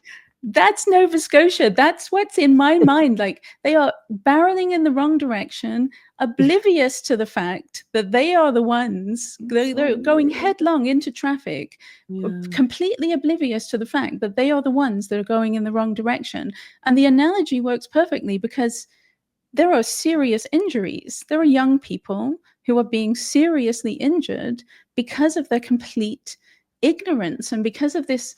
Speaker 2: that's Nova Scotia. That's what's in my mind. Like, they are barreling in the wrong direction, oblivious to the fact that they are the ones, they're going headlong into traffic, completely oblivious to the fact that they are the ones that are going in the wrong direction. And the analogy works perfectly, because there are serious injuries. There are young people who are being seriously injured because of their complete ignorance and because of this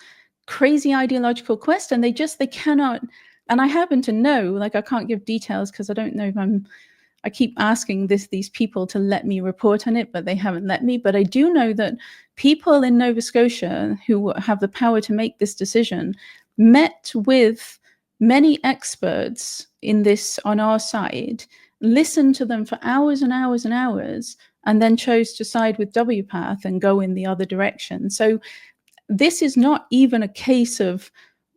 Speaker 2: crazy ideological quest, and they cannot. And I happen to know, like, I can't give details because I don't know if I keep asking these people to let me report on it, but they haven't let me. But I do know that people in Nova Scotia who have the power to make this decision met with many experts in this on our side, listened to them for hours and hours and hours, and then chose to side with WPATH and go in the other direction. So this is not even a case of,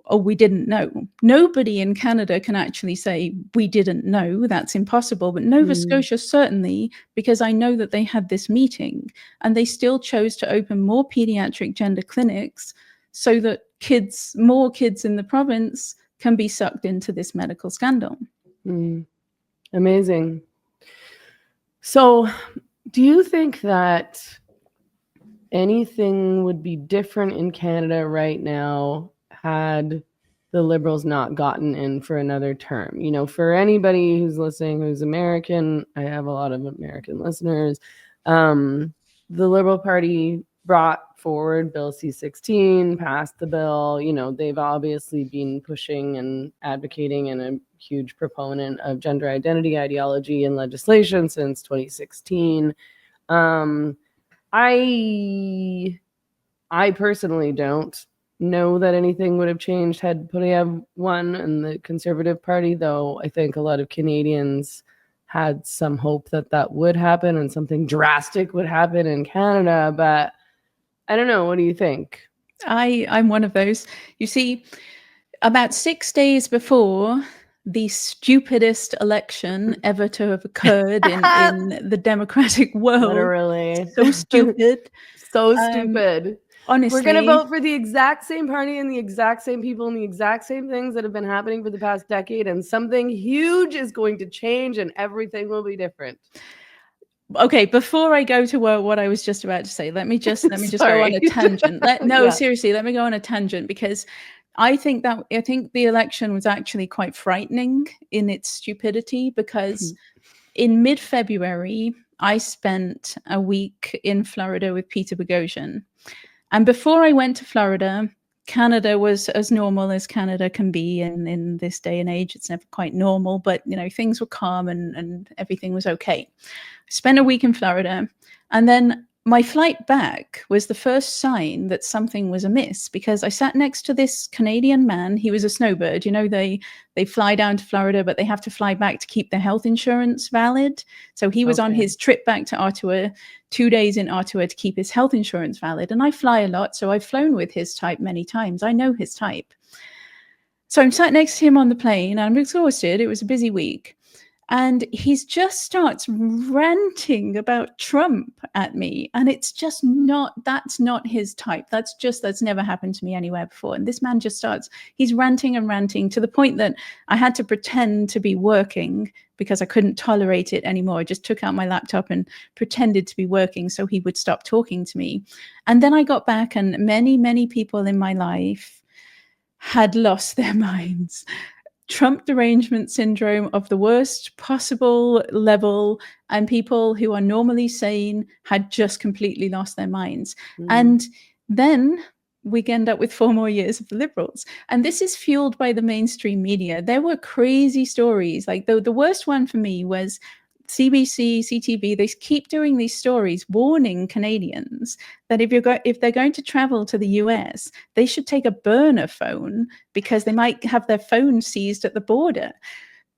Speaker 2: oh, we didn't know. Nobody in Canada can actually say we didn't know. That's impossible. But Nova Scotia certainly, because I know that they had this meeting and they still chose to open more pediatric gender clinics so that more kids in the province can be sucked into this medical scandal.
Speaker 1: Amazing. So do you think that anything would be different in Canada right now had the Liberals not gotten in for another term? You know, for anybody who's listening who's American, I have a lot of American listeners, the Liberal Party brought forward Bill C-16, passed the bill. You know, they've obviously been pushing and advocating and a huge proponent of gender identity ideology and legislation since 2016. I personally don't know that anything would have changed had Poilievre won in the Conservative Party, though I think a lot of Canadians had some hope that that would happen and something drastic would happen in Canada. But I don't know. What do you think?
Speaker 2: I'm one of those. You see, about 6 days before the stupidest election ever to have occurred in the democratic world.
Speaker 1: Literally.
Speaker 2: So stupid.
Speaker 1: So stupid.
Speaker 2: Honestly.
Speaker 1: We're going to vote for the exact same party and the exact same people and the exact same things that have been happening for the past decade, and something huge is going to change and everything will be different.
Speaker 2: Okay, before I go to what I was just about to say, let me just go on a tangent. Seriously, let me go on a tangent, because I think the election was actually quite frightening in its stupidity, because in mid-February, I spent a week in Florida with Peter Boghossian. And before I went to Florida, Canada was as normal as Canada can be in this day and age. It's never quite normal, but you know, things were calm and everything was okay. I spent a week in Florida, and then my flight back was the first sign that something was amiss, because I sat next to this Canadian man. He was a snowbird. You know, they fly down to Florida, but they have to fly back to keep their health insurance valid. So he was on his trip back to Ottawa, 2 days in Ottawa to keep his health insurance valid. And I fly a lot, so I've flown with his type many times. I know his type. So I'm sat next to him on the plane, and I'm exhausted. It was a busy week. And he just starts ranting about Trump at me. And it's just that's not his type. That's never happened to me anywhere before. And this man just he's ranting and ranting to the point that I had to pretend to be working because I couldn't tolerate it anymore. I just took out my laptop and pretended to be working so he would stop talking to me. And then I got back, and many, many people in my life had lost their minds. Trump derangement syndrome of the worst possible level, and people who are normally sane had just completely lost their minds. And then we end up with 4 more years of the Liberals. And this is fueled by the mainstream media. There were crazy stories. Like the worst one for me was CBC, CTV. They keep doing these stories warning Canadians that if they're going to travel to the US, they should take a burner phone because they might have their phone seized at the border.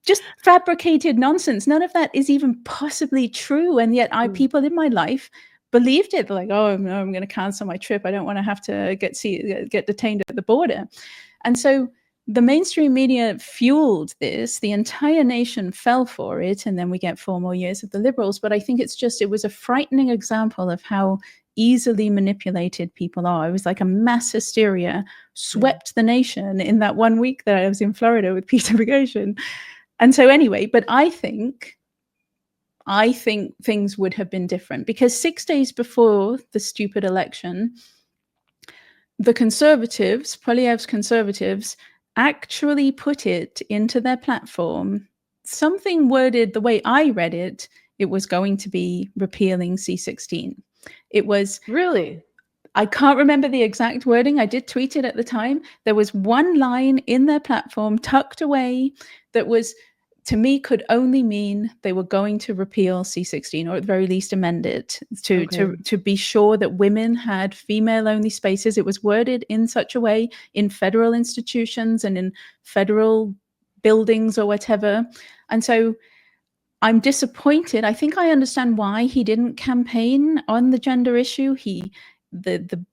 Speaker 2: Just fabricated nonsense. None of that is even possibly true. And yet people in my life believed it. They're like, oh, no, I'm going to cancel my trip. I don't want to have to get detained at the border. And so the mainstream media fueled this. The entire nation fell for it. And then we get 4 more years of the Liberals. But I think it was a frightening example of how easily manipulated people are. It was like a mass hysteria swept the nation in that 1 week that I was in Florida with Peter Boghossian. And so anyway, but I think things would have been different, because 6 days before the stupid election, the Conservatives, Poilievre's Conservatives, actually put it into their platform, something worded the way I read it, it was going to be repealing C-16. It was...
Speaker 1: Really?
Speaker 2: I can't remember the exact wording. I did tweet it at the time. There was one line in their platform tucked away that was, to me, could only mean they were going to repeal C-16, or at the very least amend it to be sure that women had female-only spaces. It was worded in such a way in federal institutions and in federal buildings or whatever. And so I'm disappointed. I think I understand why he didn't campaign on the gender issue. The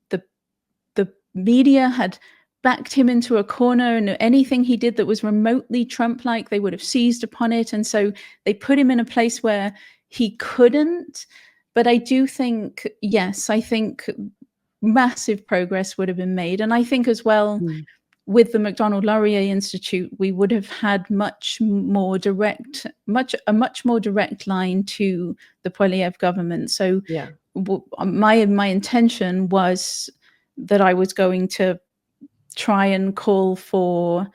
Speaker 2: media had backed him into a corner, and anything he did that was remotely Trump-like, they would have seized upon it. And so they put him in a place where he couldn't. But I do think, yes, I think massive progress would have been made. And I think as well, with the Macdonald-Laurier Institute, we would have had a much more direct line to the Poilievre government. So
Speaker 1: Yeah.
Speaker 2: my intention was that I was going to try and call for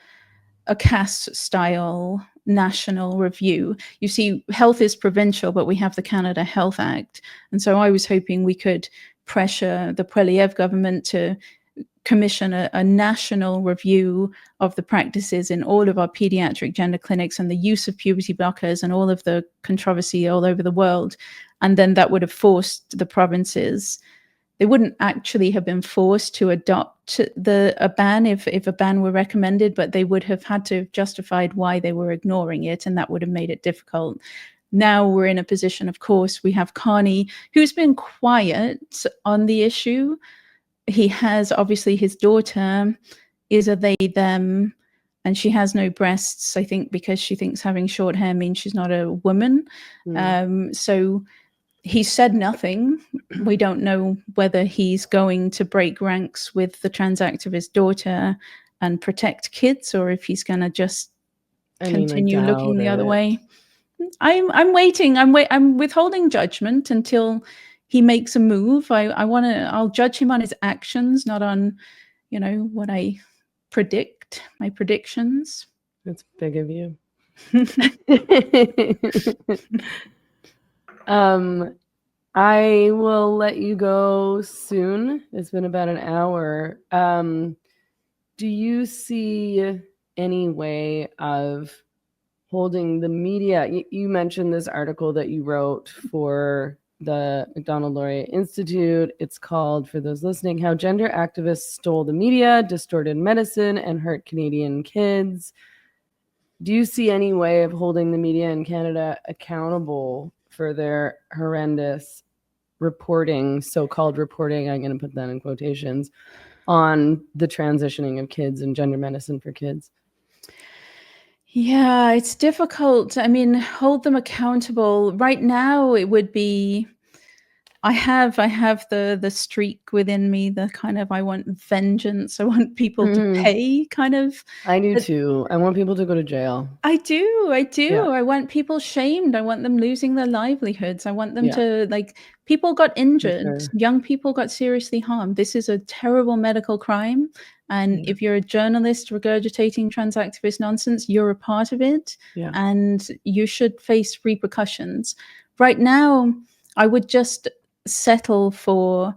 Speaker 2: a Cass-style national review. You see, health is provincial, but we have the Canada Health Act. And so I was hoping we could pressure the Poilievre government to commission a national review of the practices in all of our pediatric gender clinics and the use of puberty blockers and all of the controversy all over the world. And then that would have forced the provinces. They wouldn't actually have been forced to adopt a ban if a ban were recommended, but they would have had to have justified why they were ignoring it, and that would have made it difficult. Now we're in a position, of course, we have Carney, who's been quiet on the issue. He has, obviously, his daughter is a they, them, and she has no breasts, I think, because she thinks having short hair means she's not a woman. So he said nothing. We don't know whether he's going to break ranks with the trans activist daughter and protect kids, or if he's going to just continue looking the other way. I'm waiting. I'm withholding judgment until he makes a move. I'll judge him on his actions, not on, what I predict, my predictions.
Speaker 1: That's big of you. I will let you go soon. It's been about an hour. Do you see any way of holding the media? You mentioned this article that you wrote for the Macdonald-Laurier Institute. It's called, for those listening, How Gender Activists Stole the Media, Distorted Medicine, and Hurt Canadian Kids. Do you see any way of holding the media in Canada accountable for their horrendous reporting, so-called reporting, I'm going to put that in quotations, on the transitioning of kids and gender medicine for kids?
Speaker 2: Yeah, it's difficult. I mean, hold them accountable. Right now, it would be, I have the streak within me, the kind of, I want vengeance. I want people to pay kind of.
Speaker 1: I do too. I want people to go to jail.
Speaker 2: I do.
Speaker 1: Yeah.
Speaker 2: I want people shamed. I want them losing their livelihoods. I want them to, people got injured.
Speaker 1: Sure.
Speaker 2: Young people got seriously harmed. This is a terrible medical crime. And if you're a journalist regurgitating trans activist nonsense, you're a part of it.
Speaker 1: Yeah. And
Speaker 2: you should face repercussions. Right now, I would just settle for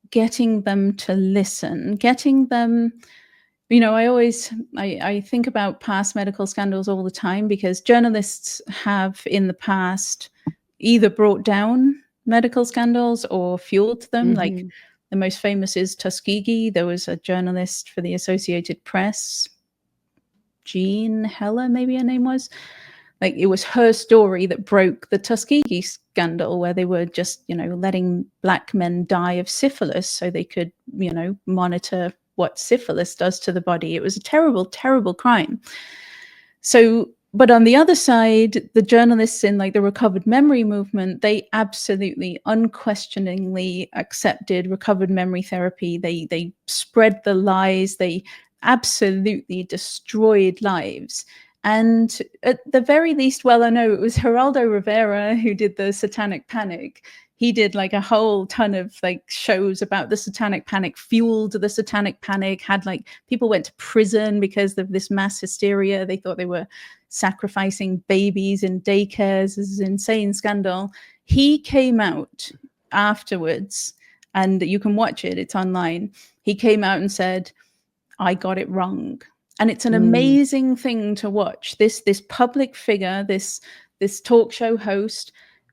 Speaker 2: getting them to listen, getting them, I think about past medical scandals all the time, because journalists have in the past either brought down medical scandals or fueled them. Like the most famous is Tuskegee. There was a journalist for the Associated Press, Jean Heller, maybe her name was. Like, it was her story that broke the Tuskegee scandal, where they were just, letting Black men die of syphilis so they could, monitor what syphilis does to the body. It was a terrible, terrible crime. So, but on the other side, the journalists in like the recovered memory movement, they absolutely unquestioningly accepted recovered memory therapy. They spread the lies. They absolutely destroyed lives. And at the very least, well, I know it was Geraldo Rivera who did the Satanic Panic. He did like a whole ton of like shows about the Satanic Panic, fueled the Satanic Panic, had like people went to prison because of this mass hysteria. They thought they were sacrificing babies in daycares. This is an insane scandal. He came out afterwards, and you can watch it, it's online. He came out and said, I got it wrong. And it's an amazing thing to watch. This public figure, this talk show host,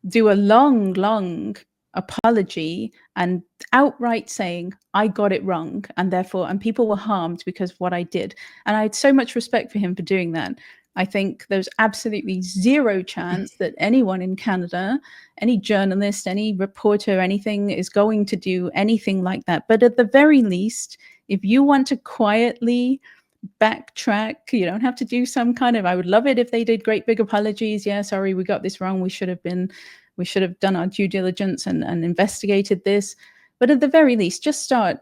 Speaker 2: do a long apology and outright saying, I got it wrong, and therefore, and people were harmed because of what I did. And I had so much respect for him for doing that. I think there's absolutely zero chance that anyone in Canada, any journalist, any reporter, anything is going to do anything like that. But at the very least, if you want to quietly backtrack, you don't have to do some kind of, I would love it if they did great big apologies. Yeah, sorry, we got this wrong. We should have done our due diligence and investigated this. But at the very least, just start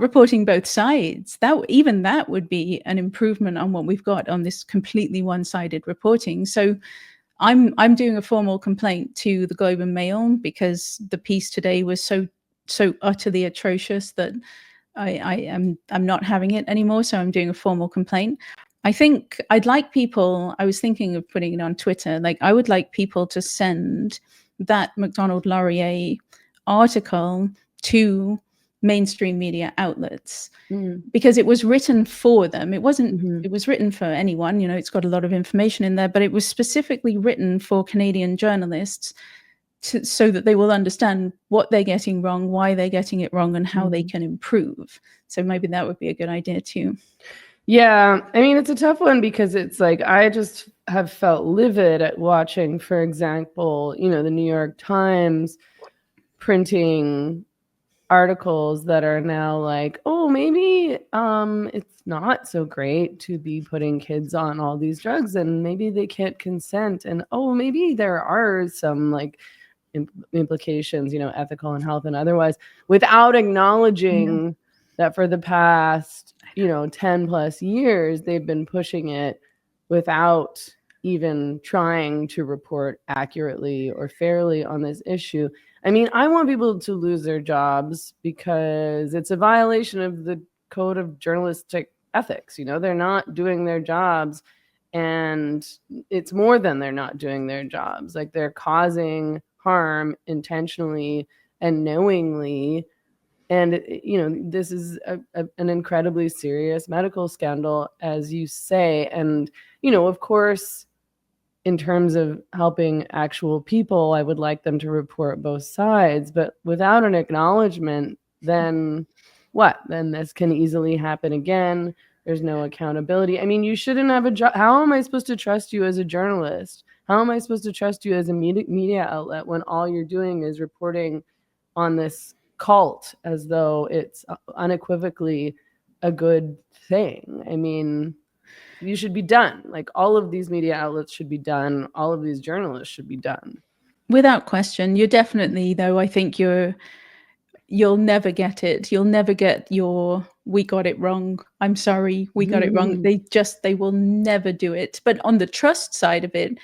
Speaker 2: reporting both sides. That would be an improvement on what we've got on this completely one-sided reporting. So I'm doing a formal complaint to the Globe and Mail because the piece today was so utterly atrocious that I'm not having it anymore. So I'm doing a formal complaint. I think I'd like people, I was thinking of putting it on Twitter, like I would like people to send that Macdonald-Laurier article to mainstream media outlets because it was written for them. It wasn't, it was written for anyone, it's got a lot of information in there, but it was specifically written for Canadian journalists so that they will understand what they're getting wrong, why they're getting it wrong, and how they can improve. So maybe that would be a good idea too.
Speaker 1: Yeah, I mean, it's a tough one because it's like I just have felt livid at watching, for example, the New York Times printing articles that are now like, oh, maybe it's not so great to be putting kids on all these drugs and maybe they can't consent. And oh, maybe there are some like implications, ethical and health and otherwise, without acknowledging that for the past 10 plus years, they've been pushing it without even trying to report accurately or fairly on this issue. I mean, I want people to lose their jobs because it's a violation of the code of journalistic ethics. They're not doing their jobs, and it's more than they're not doing their jobs. Like they're causing harm intentionally and knowingly. And, this is an incredibly serious medical scandal, as you say. And, of course, in terms of helping actual people, I would like them to report both sides. But without an acknowledgement, then what? Then this can easily happen again. There's no accountability. I mean, you shouldn't have a job. How am I supposed to trust you as a journalist? How am I supposed to trust you as a media outlet when all you're doing is reporting on this cult as though it's unequivocally a good thing? I mean, you should be done. Like all of these media outlets should be done. All of these journalists should be done.
Speaker 2: Without question. You're definitely, though, I think you'll never get it. You'll never get your, we got it wrong. I'm sorry, we got it wrong. They will never do it. But on the trust side of it,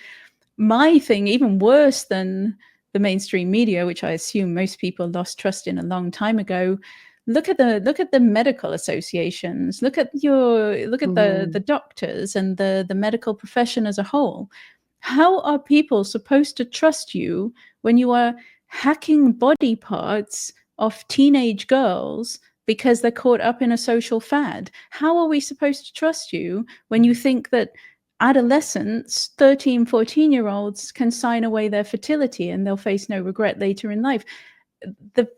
Speaker 2: my thing, even worse than the mainstream media, which I assume most people lost trust in a long time ago, look at the medical associations, look at the doctors and the medical profession as a whole. How are people supposed to trust you when you are hacking body parts of teenage girls because they're caught up in a social fad? How are we supposed to trust you when you think that adolescents, 13, 14-year-olds, can sign away their fertility and they'll face no regret later in life? The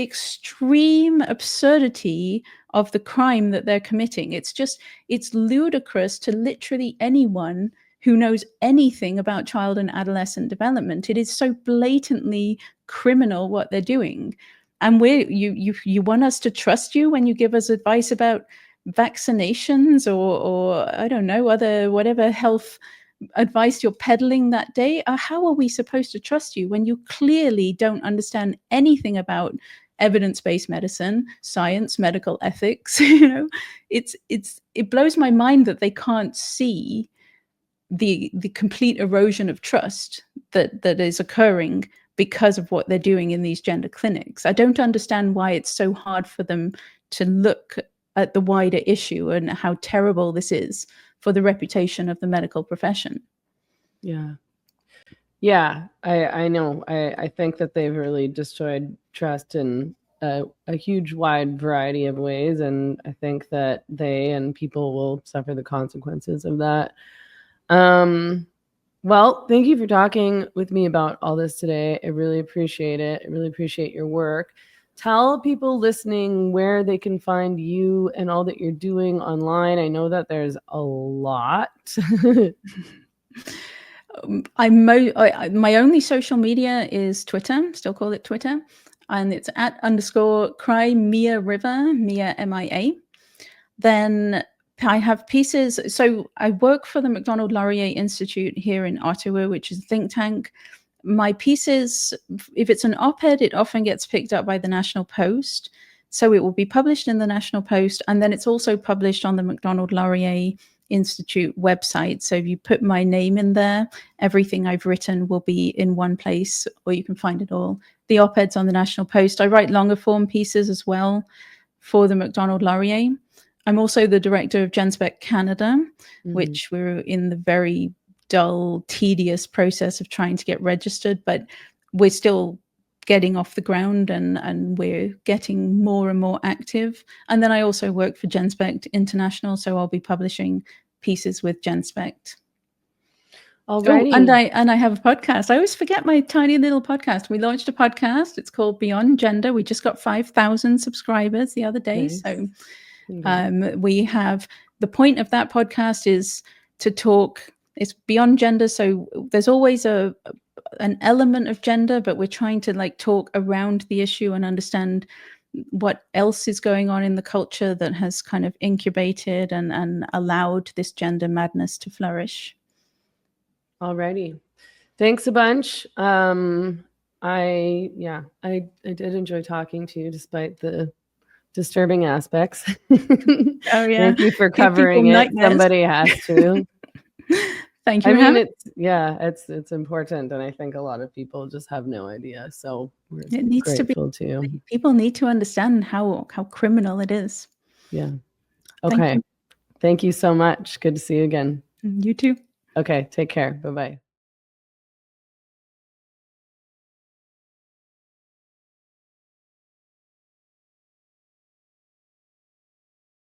Speaker 2: extreme absurdity of the crime that they're committing. It's ludicrous to literally anyone who knows anything about child and adolescent development. It is so blatantly criminal what they're doing. and you want us to trust you when you give us advice about vaccinations or I don't know, other whatever health advice you're peddling that day. How are we supposed to trust you when you clearly don't understand anything about evidence-based medicine, science, medical ethics? It blows my mind that they can't see the complete erosion of trust that is occurring because of what they're doing in these gender clinics. I don't understand why it's so hard for them to look at the wider issue and how terrible this is for the reputation of the medical profession.
Speaker 1: Yeah, I know. I think that they've really destroyed trust in a huge wide variety of ways, and I think that they and people will suffer the consequences of that. Well, thank you for talking with me about all this today. I really appreciate it. I really appreciate your work. Tell people listening where they can find you and all that you're doing online. I know that there's a lot.
Speaker 2: My only social media is Twitter, still call it Twitter, and it's @_Cry Mia River, Mia MIA. Then I have pieces. So I work for the Macdonald-Laurier Institute here in Ottawa, which is a think tank. My pieces, if it's an op-ed, it often gets picked up by the National Post. So it will be published in the National Post, and then it's also published on the Macdonald-Laurier Institute website. So if you put my name in there, everything I've written will be in one place, or you can find it all. The op-eds on the National Post. I write longer form pieces as well for the Macdonald-Laurier. I'm also the director of Genspect Canada, which we're in the very dull, tedious process of trying to get registered, but we're still getting off the ground and we're getting more and more active. And then I also work for Genspect International, so I'll be publishing pieces with Genspect.
Speaker 1: Alrighty.
Speaker 2: Oh, and I have a podcast. I always forget my tiny little podcast. We launched a podcast. It's called Beyond Gender. We just got 5,000 subscribers the other day. Nice. So we have, the point of that podcast is to talk, it's beyond gender. So there's always an element of gender, but we're trying to like talk around the issue and understand what else is going on in the culture that has kind of incubated and allowed this gender madness to flourish.
Speaker 1: Alrighty. Thanks a bunch. I did enjoy talking to you despite the disturbing aspects.
Speaker 2: Oh yeah.
Speaker 1: Thank you for covering it. Somebody has to.
Speaker 2: Thank you.
Speaker 1: I mean, it's important, and I think a lot of people just have no idea. So it needs grateful to you.
Speaker 2: People need to understand how criminal it is.
Speaker 1: Yeah. Okay. Thank you so much. Good to see you again.
Speaker 2: You too.
Speaker 1: Okay. Take care. Bye-bye.